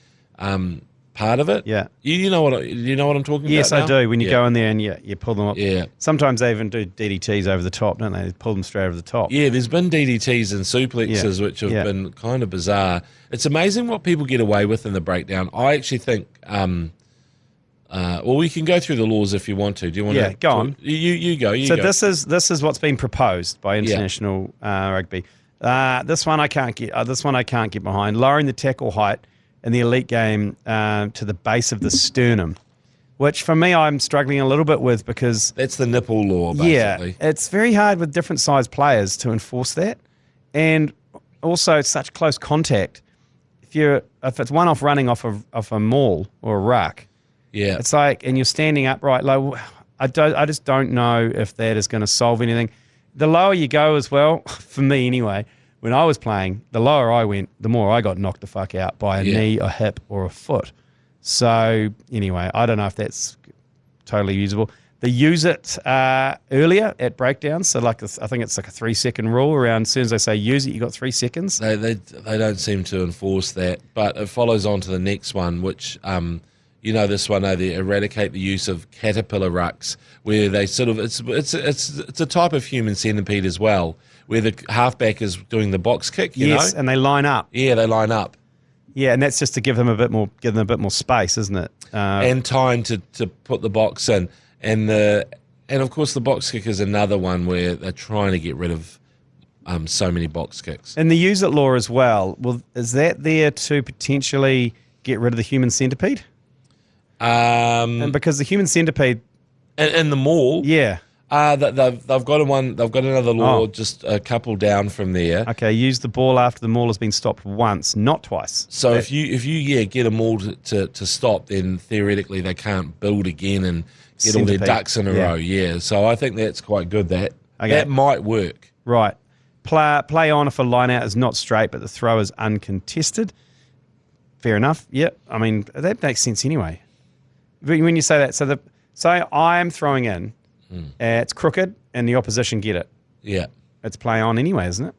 part of it. Yeah. You know what I'm talking about? Yes, I now? do. When you go in there and you pull them up. Yeah. Sometimes they even do DDTs over the top, don't they? They pull them straight over the top. Yeah, there's been DDTs and suplexes which have been kind of bizarre. It's amazing what people get away with in the breakdown. I actually think, well, we can go through the laws if you want to. Do you want to? Yeah, go on. You go. So this is what's been proposed by international rugby. This one I can't get behind. Lowering the tackle height in the elite game to the base of the sternum, which for me I'm struggling a little bit with because that's the nipple law. Basically. Yeah, it's very hard with different size players to enforce that, and also such close contact. If it's one off running off a maul or a ruck, it's like, and you're standing upright. Like, I just don't know if that is going to solve anything. The lower you go as well, for me anyway. When I was playing, the lower I went, the more I got knocked the fuck out by a knee, a hip, or a foot. So anyway, I don't know if that's totally usable. They use it earlier at breakdowns. So I think it's like a 3-second rule around. As soon as they say use it, you got 3 seconds. They don't seem to enforce that, but it follows on to the next one, which this one, they eradicate the use of caterpillar rucks, where they sort of it's a type of human centipede as well, where the halfback is doing the box kick. You know? And they line up. Yeah, they line up. Yeah, and that's just to give them a bit more space, isn't it? And time to put the box in, and of course the box kick is another one where they're trying to get rid of so many box kicks. And the use it law as well. Well, is that there to potentially get rid of the human centipede? And because the human centipede and the maul, they've got another law just a couple down from there. Okay, use the ball after the maul has been stopped once, not twice. So if you get a maul to stop, then theoretically they can't build again and get all their ducks in a row. Yeah, so I think that's quite good. That might work. Right, play on if a line out is not straight but the throw is uncontested. Fair enough. Yeah, I mean that makes sense anyway. When you say that, so I'm throwing in. It's crooked and the opposition get it. Yeah. It's play on anyway, isn't it?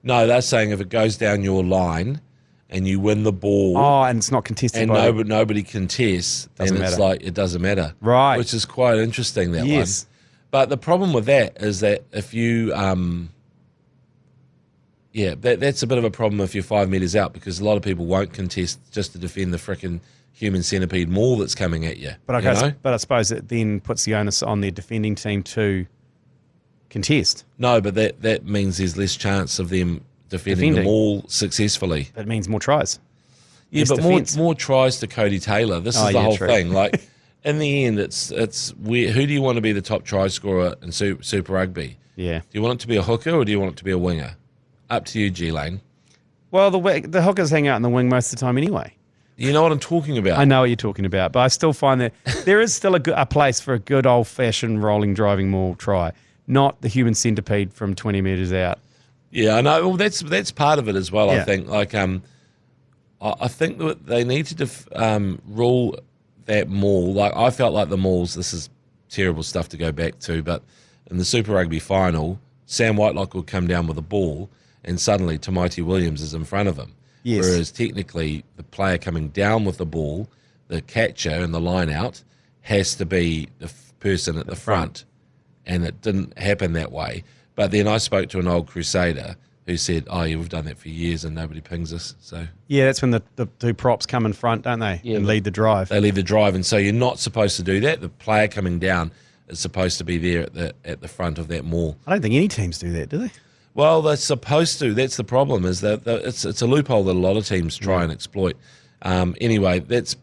No, they're saying if it goes down your line and you win the ball. Oh, and it's not contested. And nobody contests, then it's like it doesn't matter. Right. Which is quite interesting, that one. But the problem with that is that if you, that's a bit of a problem if you're 5 meters out, because a lot of people won't contest just to defend the frickin' human centipede maul that's coming at you. But I suppose it then puts the onus on their defending team to contest. No, but that means there's less chance of them defending the maul successfully. That means more tries. Yeah, but more tries to Cody Taylor. This is the whole thing. Like, in the end, it's who do you want to be the top try scorer in Super Rugby? Yeah. Do you want it to be a hooker or do you want it to be a winger? Up to you, G Lane. Well, the hookers hang out in the wing most of the time anyway. You know what I'm talking about. I know what you're talking about, but I still find that there is still a place for a good old-fashioned rolling, driving maul try, not the human centipede from 20 metres out. Yeah, I know. Well, that's part of it as well, I think. Like, I think that they need to rule that maul. Like, I felt like the mauls, this is terrible stuff to go back to, but in the Super Rugby final, Sam Whitelock will come down with a ball and suddenly Tamaiti Williams is in front of him. Yes. Whereas technically the player coming down with the ball, the catcher and the line out, has to be the person at the front. And it didn't happen that way. But then I spoke to an old Crusader who said, oh, yeah, we've done that for years and nobody pings us. So yeah, that's when the two props come in front, don't they? Yeah, and lead the drive. They lead the drive. And so you're not supposed to do that. The player coming down is supposed to be there at the front of that mall. I don't think any teams do that, do they? Well, they're supposed to. That's the problem, is that it's a loophole that a lot of teams try and exploit. Anyway, that's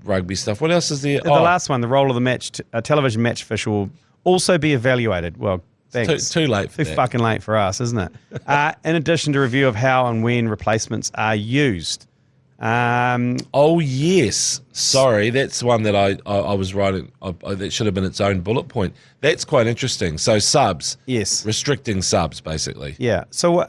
rugby stuff. What else is there? The last one, the role of the match, television match official will also be evaluated. Well, thanks. Too late for that. Too fucking late for us, isn't it? In addition to review of how and when replacements are used. Oh, yes. Sorry, that's one that I was writing. That should have been its own bullet point. That's quite interesting. So subs. Yes. Restricting subs, basically. Yeah. So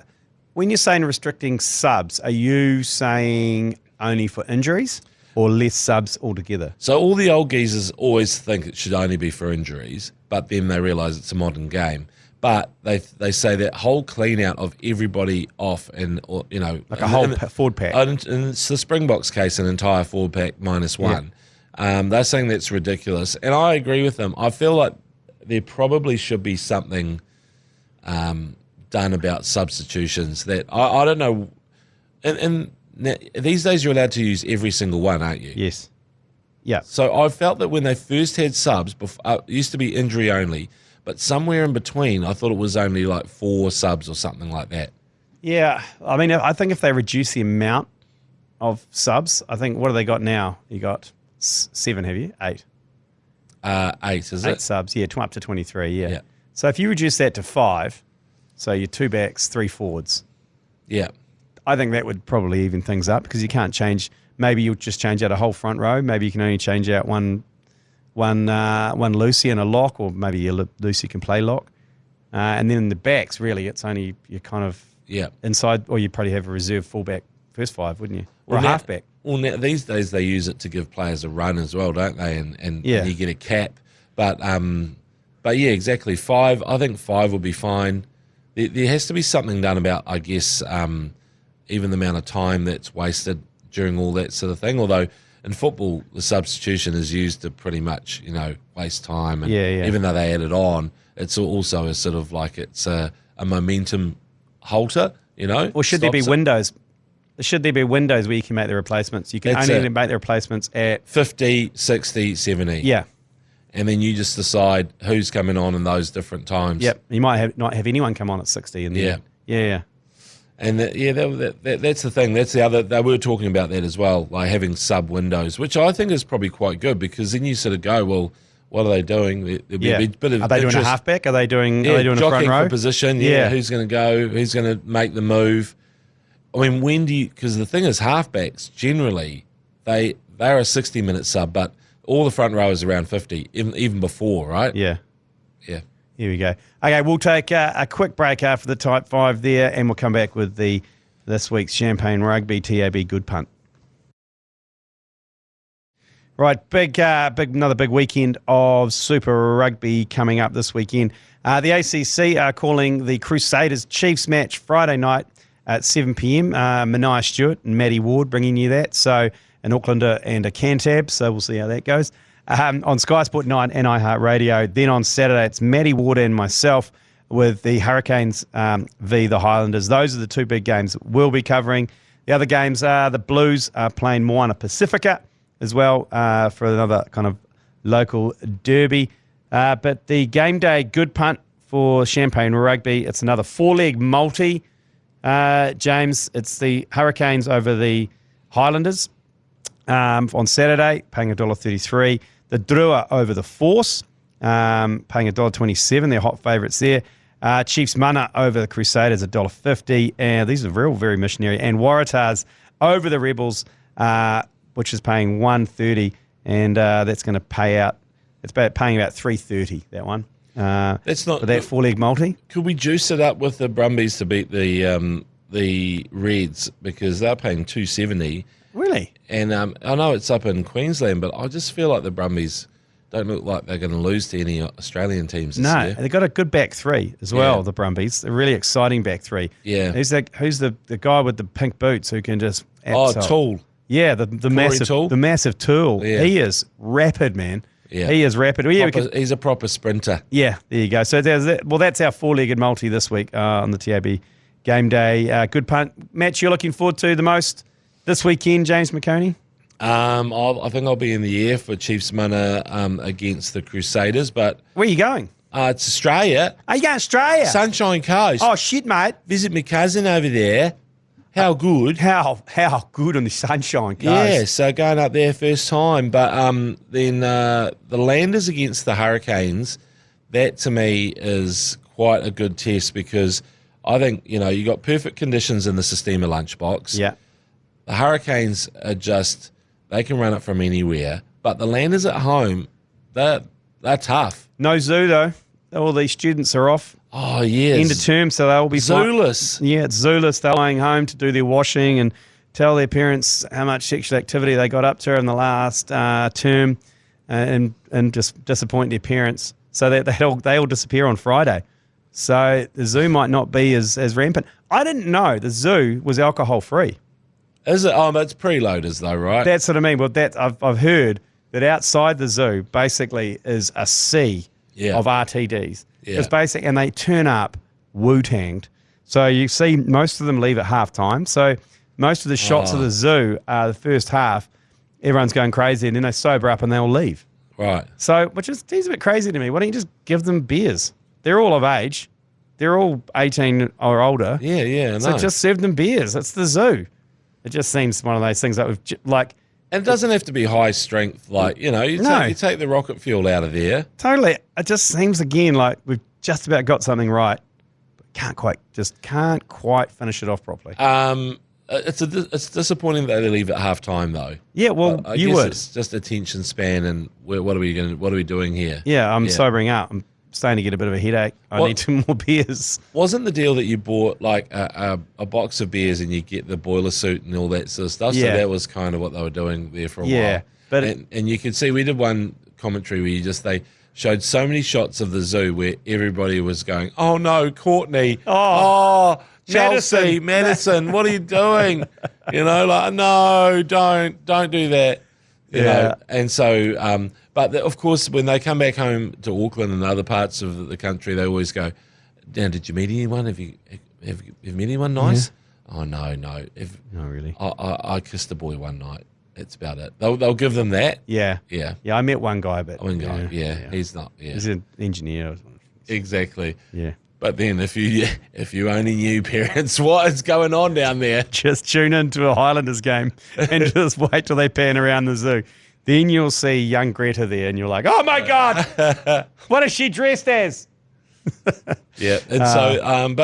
when you're saying restricting subs, are you saying only for injuries or less subs altogether? So all the old geezers always think it should only be for injuries, but then they realise it's a modern game. But they say that whole clean out of everybody off and, Like a whole forward pack. And it's the Springboks case, an entire forward pack -1. Yeah. They're saying that's ridiculous. And I agree with them. I feel like there probably should be something done about substitutions that I don't know. And now, these days you're allowed to use every single one, aren't you? Yes. Yeah. So I felt that when they first had subs, it used to be injury only. But somewhere in between, I thought it was only like 4 subs or something like that. Yeah. I mean, I think if they reduce the amount of subs, I think, what have they got now? You got 7, have you? 8. 8, is it? 8 subs, yeah, up to 23, Yeah. So if you reduce that to 5, so your 2 backs, 3 forwards. Yeah. I think that would probably even things up because you can't change. Maybe you'll just change out a whole front row. Maybe you can only change out one Lucy and a lock, or maybe your Lucy can play lock. And then in the backs, really, it's only you're kind of inside, or you'd probably have a reserve fullback first 5, wouldn't you? Or a halfback. Well, now, these days they use it to give players a run as well, don't they? And you get a cap. But yeah, exactly. 5, I think 5 will be fine. There has to be something done about, I guess, even the amount of time that's wasted during all that sort of thing. Although in football, the substitution is used to pretty much, waste time. And even though they add it on, it's also a sort of like it's a momentum halter, Or should there be windows? Should there be windows where you can make the replacements? You can only make the replacements at 50, 60, 70. Yeah. And then you just decide who's coming on in those different times. Yep. You might not have anyone come on at 60. Yeah. And that's the thing. That's the other. They were talking about that as well, like having sub windows, which I think is probably quite good because then you sort of go, well, what are they doing? There'll be a bit of Are they doing a halfback? Are they doing a front row? For position. Yeah. Who's going to go? Who's going to make the move? I mean, when do you? Because the thing is, halfbacks generally they're a 60-minute sub, but all the front row is around 50, even before, right? Yeah. Yeah. Here we go. Okay, we'll take a quick break after the Type 5 there, and we'll come back with this week's Champagne Rugby TAB Good Punt. Right, another big weekend of Super Rugby coming up this weekend. The ACC are calling the Crusaders Chiefs match Friday night at 7 p.m. Mania Stewart and Matty Ward bringing you that. So an Aucklander and a Cantab, so we'll see how that goes. On Sky Sport 9 and iHeartRadio. Then on Saturday, it's Matty Ward and myself with the Hurricanes v. the Highlanders. Those are the 2 big games that we'll be covering. The other games are the Blues are playing Moana Pacifica as well for another kind of local derby. But the game day good punt for Champagne Rugby, it's another 4-leg multi. James, it's the Hurricanes over the Highlanders on Saturday, paying $1.33. The Drua over the Force, paying $1.27. They're hot favourites there. Chiefs Mana over the Crusaders, $1.50. And these are very missionary. And Waratahs over the Rebels, which is paying $1.30. And that's going to pay out. It's paying about $3.30, that one. That's not for that 4-leg multi. Could we juice it up with the Brumbies to beat the Reds because they're paying $2.70? Really? And I know it's up in Queensland, but I just feel like the Brumbies don't look like they're going to lose to any Australian teams this year. They've got a good back 3 as well, the Brumbies. They're really exciting back 3. Yeah. Who's the guy with the pink boots who can just... Tool. Yeah, the massive Tool. The massive Tool. Yeah. He is rapid, man. Yeah. He is rapid. He's a proper sprinter. Yeah, there you go. So that's our 4-legged multi this week on the TAB game day. Good punt. Match you're looking forward to the most this weekend, James McOnie? I think I'll be in the air for Chiefs Mana against the Crusaders, but Where are you going? it's Australia. Are you going to Australia? Sunshine Coast. Oh, shit, mate. Visit my cousin over there. How good. How good on the Sunshine Coast. Yeah, so going up there first time. But then the Landers against the Hurricanes, that to me is quite a good test because I think, you got perfect conditions in the Sistema lunchbox. Yeah. The Hurricanes are just, they can run it from anywhere. But the Landers at home, they're tough. No zoo, though. All these students are off. Oh, yes. End of term, so they'll be Zooless. Yeah, it's zooless. They're going home to do their washing and tell their parents how much sexual activity they got up to in the last term and just disappoint their parents. So that they all disappear on Friday. So the zoo might not be as rampant. I didn't know the zoo was alcohol-free. Is it? Oh, but it's preloaders though, right? That's what I mean. Well, I've heard that outside the zoo basically is a sea of RTDs. Yeah. It's basic, and they turn up Wu-tanged. So you see most of them leave at halftime. So most of the shots of the zoo are the first half. Everyone's going crazy, and then they sober up and they all leave. Right. So, which is seems a bit crazy to me. Why don't you just give them beers? They're all of age. They're all 18 or older. Yeah, So just serve them beers. It's the zoo. It just seems one of those things that And it doesn't have to be high strength, you take the rocket fuel out of there. Totally. It just seems again like we've just about got something right, but can't quite finish it off properly. It's disappointing that they leave at half time though. Yeah, well, I you guess would. It's just attention span and what are we doing here? Yeah, I'm sobering up. I'm starting to get a bit of a headache. I need some more beers. Wasn't the deal that you bought like a box of beers and you get the boiler suit and all that sort of stuff? Yeah. So that was kind of what they were doing there for a while. Yeah, but and you could see we did one commentary where they showed so many shots of the zoo where everybody was going, "Oh no, Courtney! Oh, Chelsea, Madison, what are you doing?" No, don't do that. You know? And so, but of course, when they come back home to Auckland and other parts of the country, they always go, "Now, did you meet anyone? Have you met anyone nice?" Yeah. Oh no. No, really. I kissed a boy one night. That's about it. They'll give them that. Yeah. I met one guy, but he's not. Yeah, he's an engineer. Exactly. Yeah. But then if you only knew, parents, what is going on down there? Just tune into a Highlanders game and just wait till they pan around the zoo. Then you'll see young Greta there, and you're like, "Oh my God, what is she dressed as?" Yeah, and so,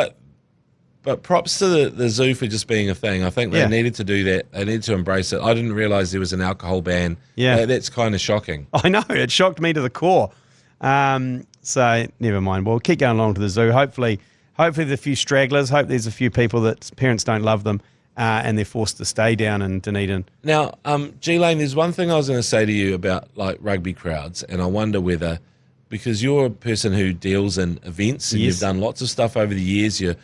but props to the zoo for just being a thing. I think they needed to do that. They needed to embrace it. I didn't realise there was an alcohol ban. Yeah, that's kind of shocking. I know, it shocked me to the core. So never mind. We'll keep going along to the zoo. Hopefully there's a few stragglers. Hope there's a few people that parents don't love them, and they're forced to stay down in Dunedin. Now, G Lane, there's one thing I was going to say to you about like rugby crowds, and I wonder whether, because you're a person who deals in events and you've done lots of stuff over the years, you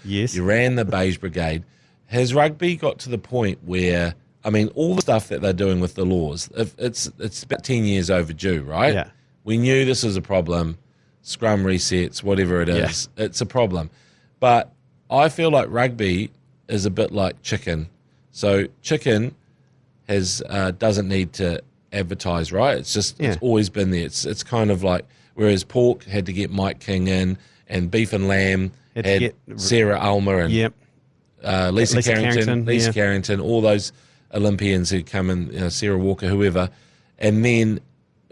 ran the Beige Brigade. Has rugby got to the point where, I mean, all the stuff that they're doing with the laws, it's about 10 years overdue, right? Yeah. We knew this was a problem. Scrum resets, whatever it is, it's a problem. But I feel like rugby is a bit like chicken. So chicken doesn't need to advertise, right? It's just it's always been there. It's kind of like, whereas pork had to get Mike King in, and beef and lamb had Sarah Ulmer and Lisa Carrington, all those Olympians who come in, Sarah Walker, whoever. And then,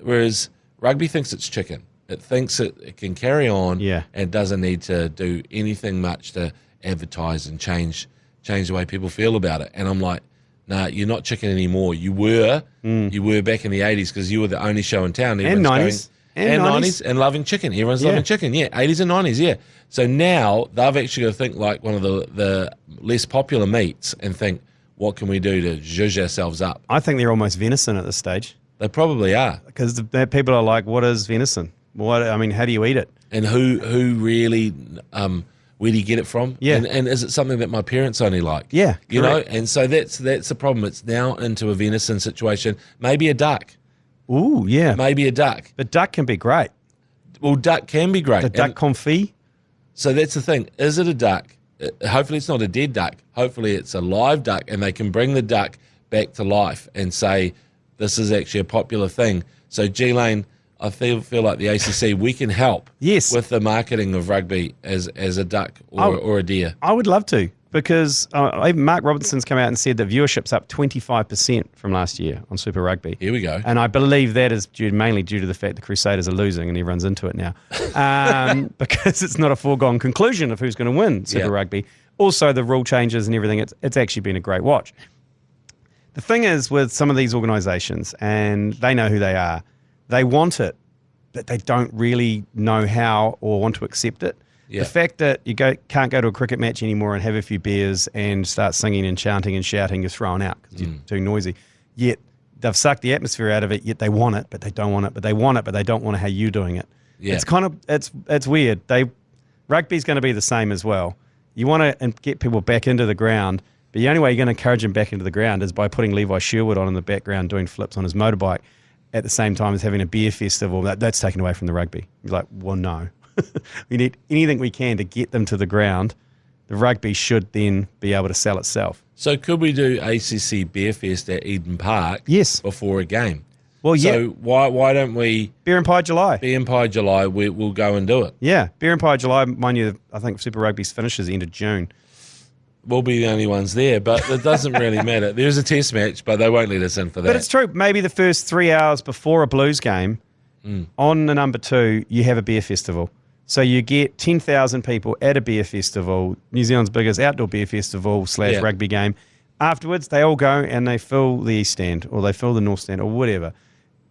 whereas rugby thinks it's chicken. It thinks it can carry on and doesn't need to do anything much to advertise and change the way people feel about it. And I'm like, nah, you're not chicken anymore. You were back in the 80s because you were the only show in town. And 90s. And 90s and loving chicken. Everyone's loving chicken. Yeah, 80s and 90s, yeah. So now they've actually got to think like one of the less popular meats and think, what can we do to zhuzh ourselves up? I think they're almost venison at this stage. They probably are. Because people are like, what is venison? How do you eat it? And who really, where do you get it from? Yeah. And is it something that my parents only like? Yeah, you know? And so that's the problem. It's now into a venison situation. Maybe a duck. Ooh, yeah. Maybe a duck. The duck can be great. Well, duck can be great. The duck confit. So that's the thing. Is it a duck? Hopefully it's not a dead duck. Hopefully it's a live duck, and they can bring the duck back to life and say, this is actually a popular thing. So G Lane, I feel like the ACC, we can help with the marketing of rugby as a duck or a deer. I would love to, because even Mark Robinson's come out and said that viewership's up 25% from last year on Super Rugby. Here we go. And I believe that is mainly due to the fact the Crusaders are losing and everyone's into it now. Because it's not a foregone conclusion of who's going to win Super Rugby. Also, the rule changes and everything, it's actually been a great watch. The thing is with some of these organisations, and they know who they are, they want it, but they don't really know how or want to accept it. Yeah. The fact that you can't go to a cricket match anymore and have a few beers and start singing and chanting and shouting is thrown out because you're too noisy. Yet they've sucked the atmosphere out of it, yet they want it, but they don't want it, but they want it, but they don't want how you're doing it. Yeah. It's kind of, it's weird. Rugby's going to be the same as well. You want to get people back into the ground, but the only way you're going to encourage them back into the ground is by putting Levi Sherwood on in the background doing flips on his motorbike at the same time as having a beer festival. That's taken away from the rugby. You're like, well, no. We need anything we can to get them to the ground. The rugby should then be able to sell itself. So could we do ACC Beer Fest at Eden Park before a game? Well, yeah. So why don't we... Beer and Pie July. Beer and Pie July, we'll go and do it. Yeah, Beer and Pie July, mind you, I think Super Rugby's finishes the end of June. We'll be the only ones there, but it doesn't really matter. There's a test match, but they won't let us in for that. But it's true. Maybe the first 3 hours before a Blues game, on the number 2, you have a beer festival. So you get 10,000 people at a beer festival, New Zealand's biggest outdoor beer festival / rugby game. Afterwards, they all go and they fill the East Stand or they fill the North Stand or whatever.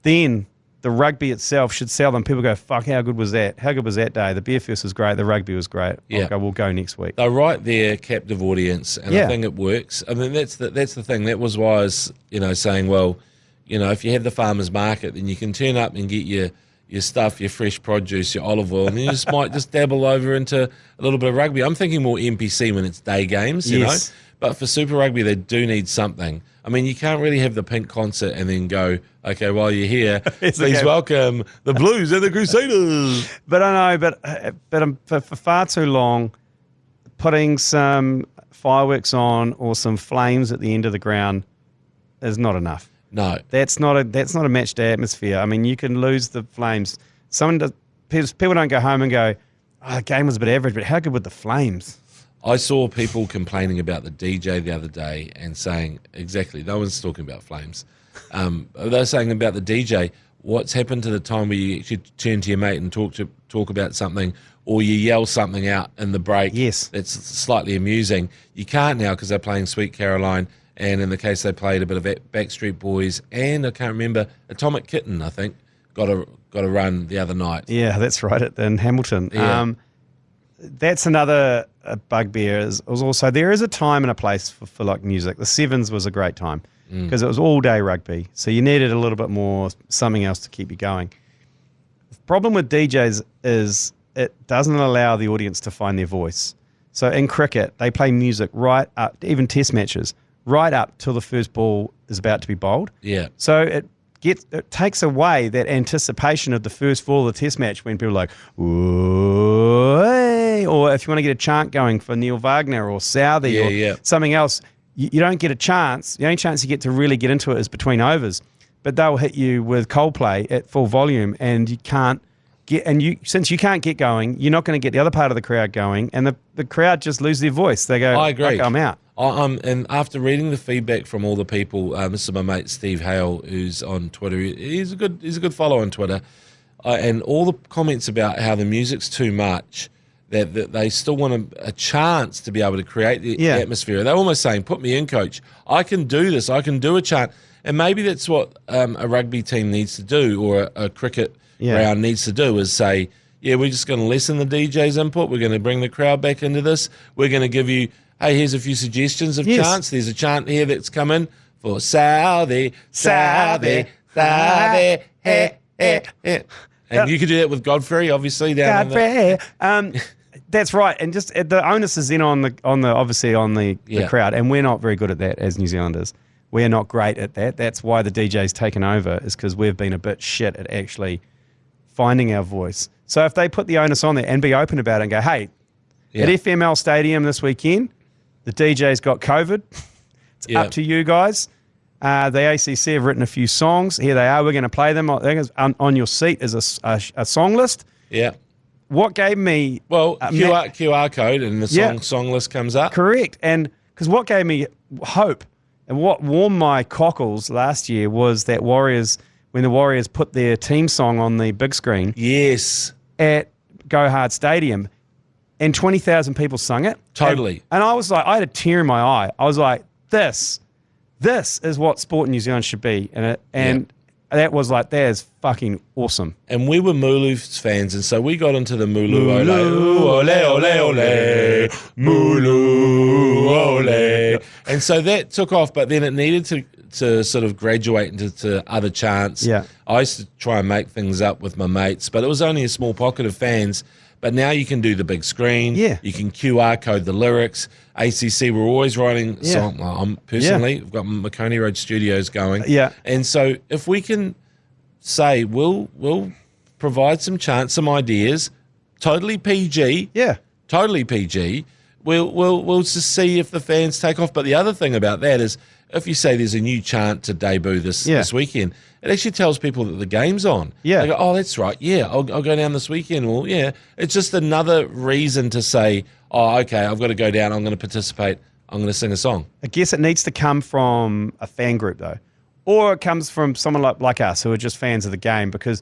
Then the rugby itself should sell them. People go, fuck, how good was that? How good was that day? The beer fest was great. The rugby was great. Yeah. Okay, we'll go next week. They're right there, captive audience, and I think it works. I mean, that's the thing. That was why I was, saying, well, if you have the farmer's market, then you can turn up and get your stuff, your fresh produce, your olive oil, and then you just might just dabble over into a little bit of rugby. I'm thinking more NPC when it's day games, you know. But for Super Rugby, they do need something. I mean, you can't really have the Pink concert and then go, okay, while you're here, please welcome the Blues and the Crusaders. But I know, but for far too long, putting some fireworks on or some flames at the end of the ground is not enough. No, that's not a match day atmosphere. I mean, you can lose the flames. People don't go home and go, oh, the game was a bit average, but how good were the flames? I saw people complaining about the DJ the other day and saying, exactly, no one's talking about flames. They're saying about the DJ, what's happened to the time where you actually turn to your mate and talk about something, or you yell something out in the break that's slightly amusing. You can't now because they're playing Sweet Caroline, and in the case they played a bit of Backstreet Boys, and I can't remember, Atomic Kitten, I think, got a run the other night. Yeah, that's right, in Hamilton. Yeah. That's another bugbear. Is also there is a time and a place for like music. The Sevens was a great time because it was all day rugby, so you needed a little bit more something else to keep you going. The problem with DJs is it doesn't allow the audience to find their voice. So in cricket, they play music right up, even test matches, right up till the first ball is about to be bowled. Yeah. So it takes away that anticipation of the first ball of the test match when people are like, ooh, hey, or if you want to get a chant going for Neil Wagner or Southey or something else, you don't get a chance. The only chance you get to really get into it is between overs. But they'll hit you with Coldplay at full volume and you can't get, since you can't get going, you're not going to get the other part of the crowd going, and the crowd just lose their voice. They go, I agree. I'm out. And after reading the feedback from all the people, this is my mate Steve Hale, who's on Twitter. He's a good follow on Twitter, and all the comments about how the music's too much, that they still want a chance to be able to create the atmosphere. They're almost saying, "Put me in, coach. I can do this. I can do a chant." And maybe that's what a rugby team needs to do, or a cricket round needs to do, is say, "Yeah, we're just going to lessen the DJ's input. We're going to bring the crowd back into this. We're going to give you." Hey, here's a few suggestions of chants. There's a chant here that's come in for Southey, Southey, Southey, hey, hey, hey. And you could do that with Godfrey, obviously. Godfrey. That's right. And just the onus is then on the crowd. And we're not very good at that as New Zealanders. We're not great at that. That's why the DJ's taken over, is because we've been a bit shit at actually finding our voice. So if they put the onus on there and be open about it and go, hey, at FML Stadium this weekend, the DJ's got COVID. It's up to you guys. The ACC have written a few songs. Here they are. We're going to play them. I think it's on your seat is a song list. Yeah. What gave me... QR code and the song list comes up. Correct. And because what gave me hope and what warmed my cockles last year was that when the Warriors put their team song on the big screen. Yes. At Go Hard Stadium, and 20,000 people sung it. Totally. And I was like, I had a tear in my eye. I was like, this is what sport in New Zealand should be. And that was like, that is fucking awesome. And we were Mulu fans, and so we got into the Mulu ole, ole, ole, Mulu ole. And so that took off, but then it needed to sort of graduate into other chants. Yeah. I used to try and make things up with my mates, but it was only a small pocket of fans. But now you can do the big screen. Yeah. You can QR code the lyrics. ACC, we're always writing songs. I'm personally, we've got McOnie Road Studios going. Yeah. And so if we can say we'll provide some chants, some ideas, totally PG. Yeah. Totally PG. We'll just see if the fans take off. But the other thing about that is if you say there's a new chant to debut this weekend, it actually tells people that the game's on. Yeah. They go, oh, that's right. Yeah, I'll go down this weekend. Well, yeah. It's just another reason to say, oh, okay, I've got to go down. I'm going to participate. I'm going to sing a song. I guess it needs to come from a fan group, though. Or it comes from someone like us who are just fans of the game, because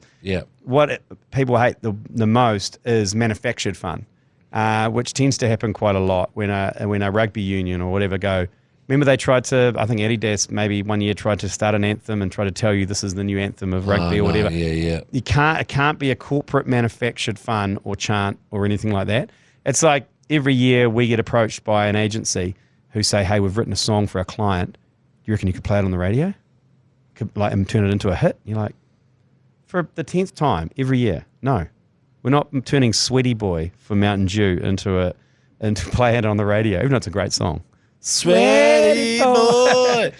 what people hate the most is manufactured fun, which tends to happen quite a lot when a rugby union or whatever go. Remember they tried to, I think Adidas maybe one year tried to start an anthem and try to tell you this is the new anthem of rugby or whatever. Yeah. It can't be a corporate manufactured fun or chant or anything like that. It's like every year we get approached by an agency who say, hey, we've written a song for a client. Do you reckon you could play it on the radio? And turn it into a hit? You're like, for the 10th time every year. No, we're not turning Sweaty Boy for Mountain Dew into play it on the radio, even though it's a great song. Sweaty boy.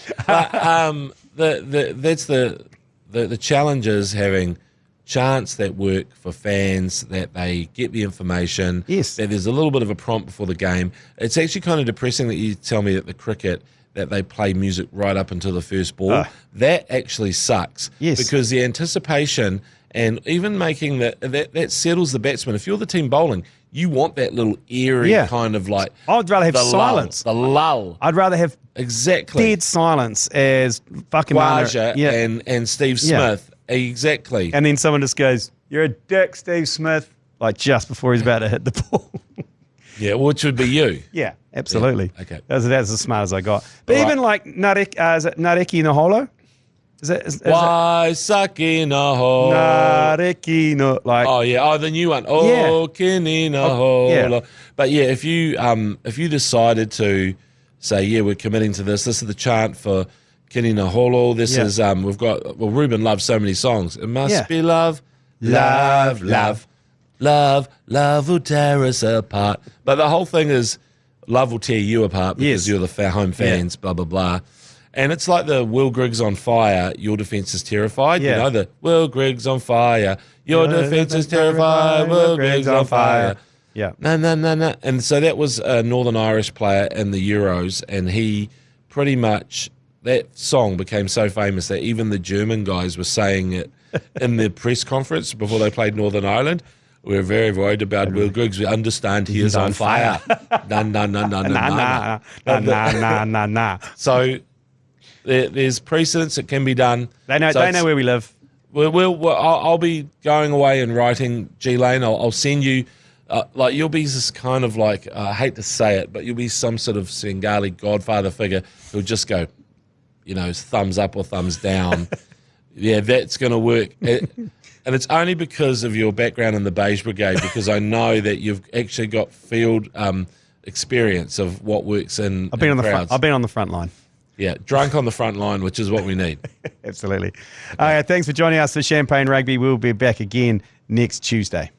That's the challenge is having chants that work for fans, that they get the information, yes, that there's a little bit of a prompt before the game. It's actually kind of depressing that you tell me that the cricket, that they play music right up until the first ball. That actually sucks. Yes. Because the anticipation and even making that settles the batsman. If you're the team bowling, you want that little eerie kind of like... I'd rather have silence. The lull. I'd rather have dead silence as fucking Waratahs and Steve Smith. Exactly. And then someone just goes, you're a dick, Steve Smith, like just before he's about to hit the ball. Yeah, which would be you. Yeah, absolutely. Yeah, okay. That's as smart as I got. But even like is it Nareki no Holo? Why suck in a hole? Nareki no, like. Oh yeah, the new one. Oh, kini na hole. Yeah. But yeah, if you decided to say, yeah, we're committing to this is the chant for kini na holo. This is Ruben loves so many songs. It must be love, love, love. Love will tear us apart. But the whole thing is love will tear you apart because you're the home fans, blah, blah, blah. And it's like the Will Griggs on fire, your defence is terrified. Yeah. You know, the Will Griggs on fire, your defence is terrified, Will Griggs on fire. Yeah. No. And so that was a Northern Irish player in the Euros, and he pretty much, that song became so famous that even the German guys were saying it in the press conference before they played Northern Ireland. We're very worried about Will Griggs. We understand he is on fire. Nah. So there's precedents. It can be done. They know where we live. I'll be going away and writing G Lane. I'll send you, you'll be this kind of like, I hate to say it, but you'll be some sort of Sengali godfather figure who'll just go, thumbs up or thumbs down. Yeah, that's going to work. And it's only because of your background in the Beige Brigade, because I know that you've actually got field experience of what works in I've been on crowds. I've been on the front line. Yeah, drunk on the front line, which is what we need. Absolutely. Thanks for joining us for Champagne Rugby. We'll be back again next Tuesday.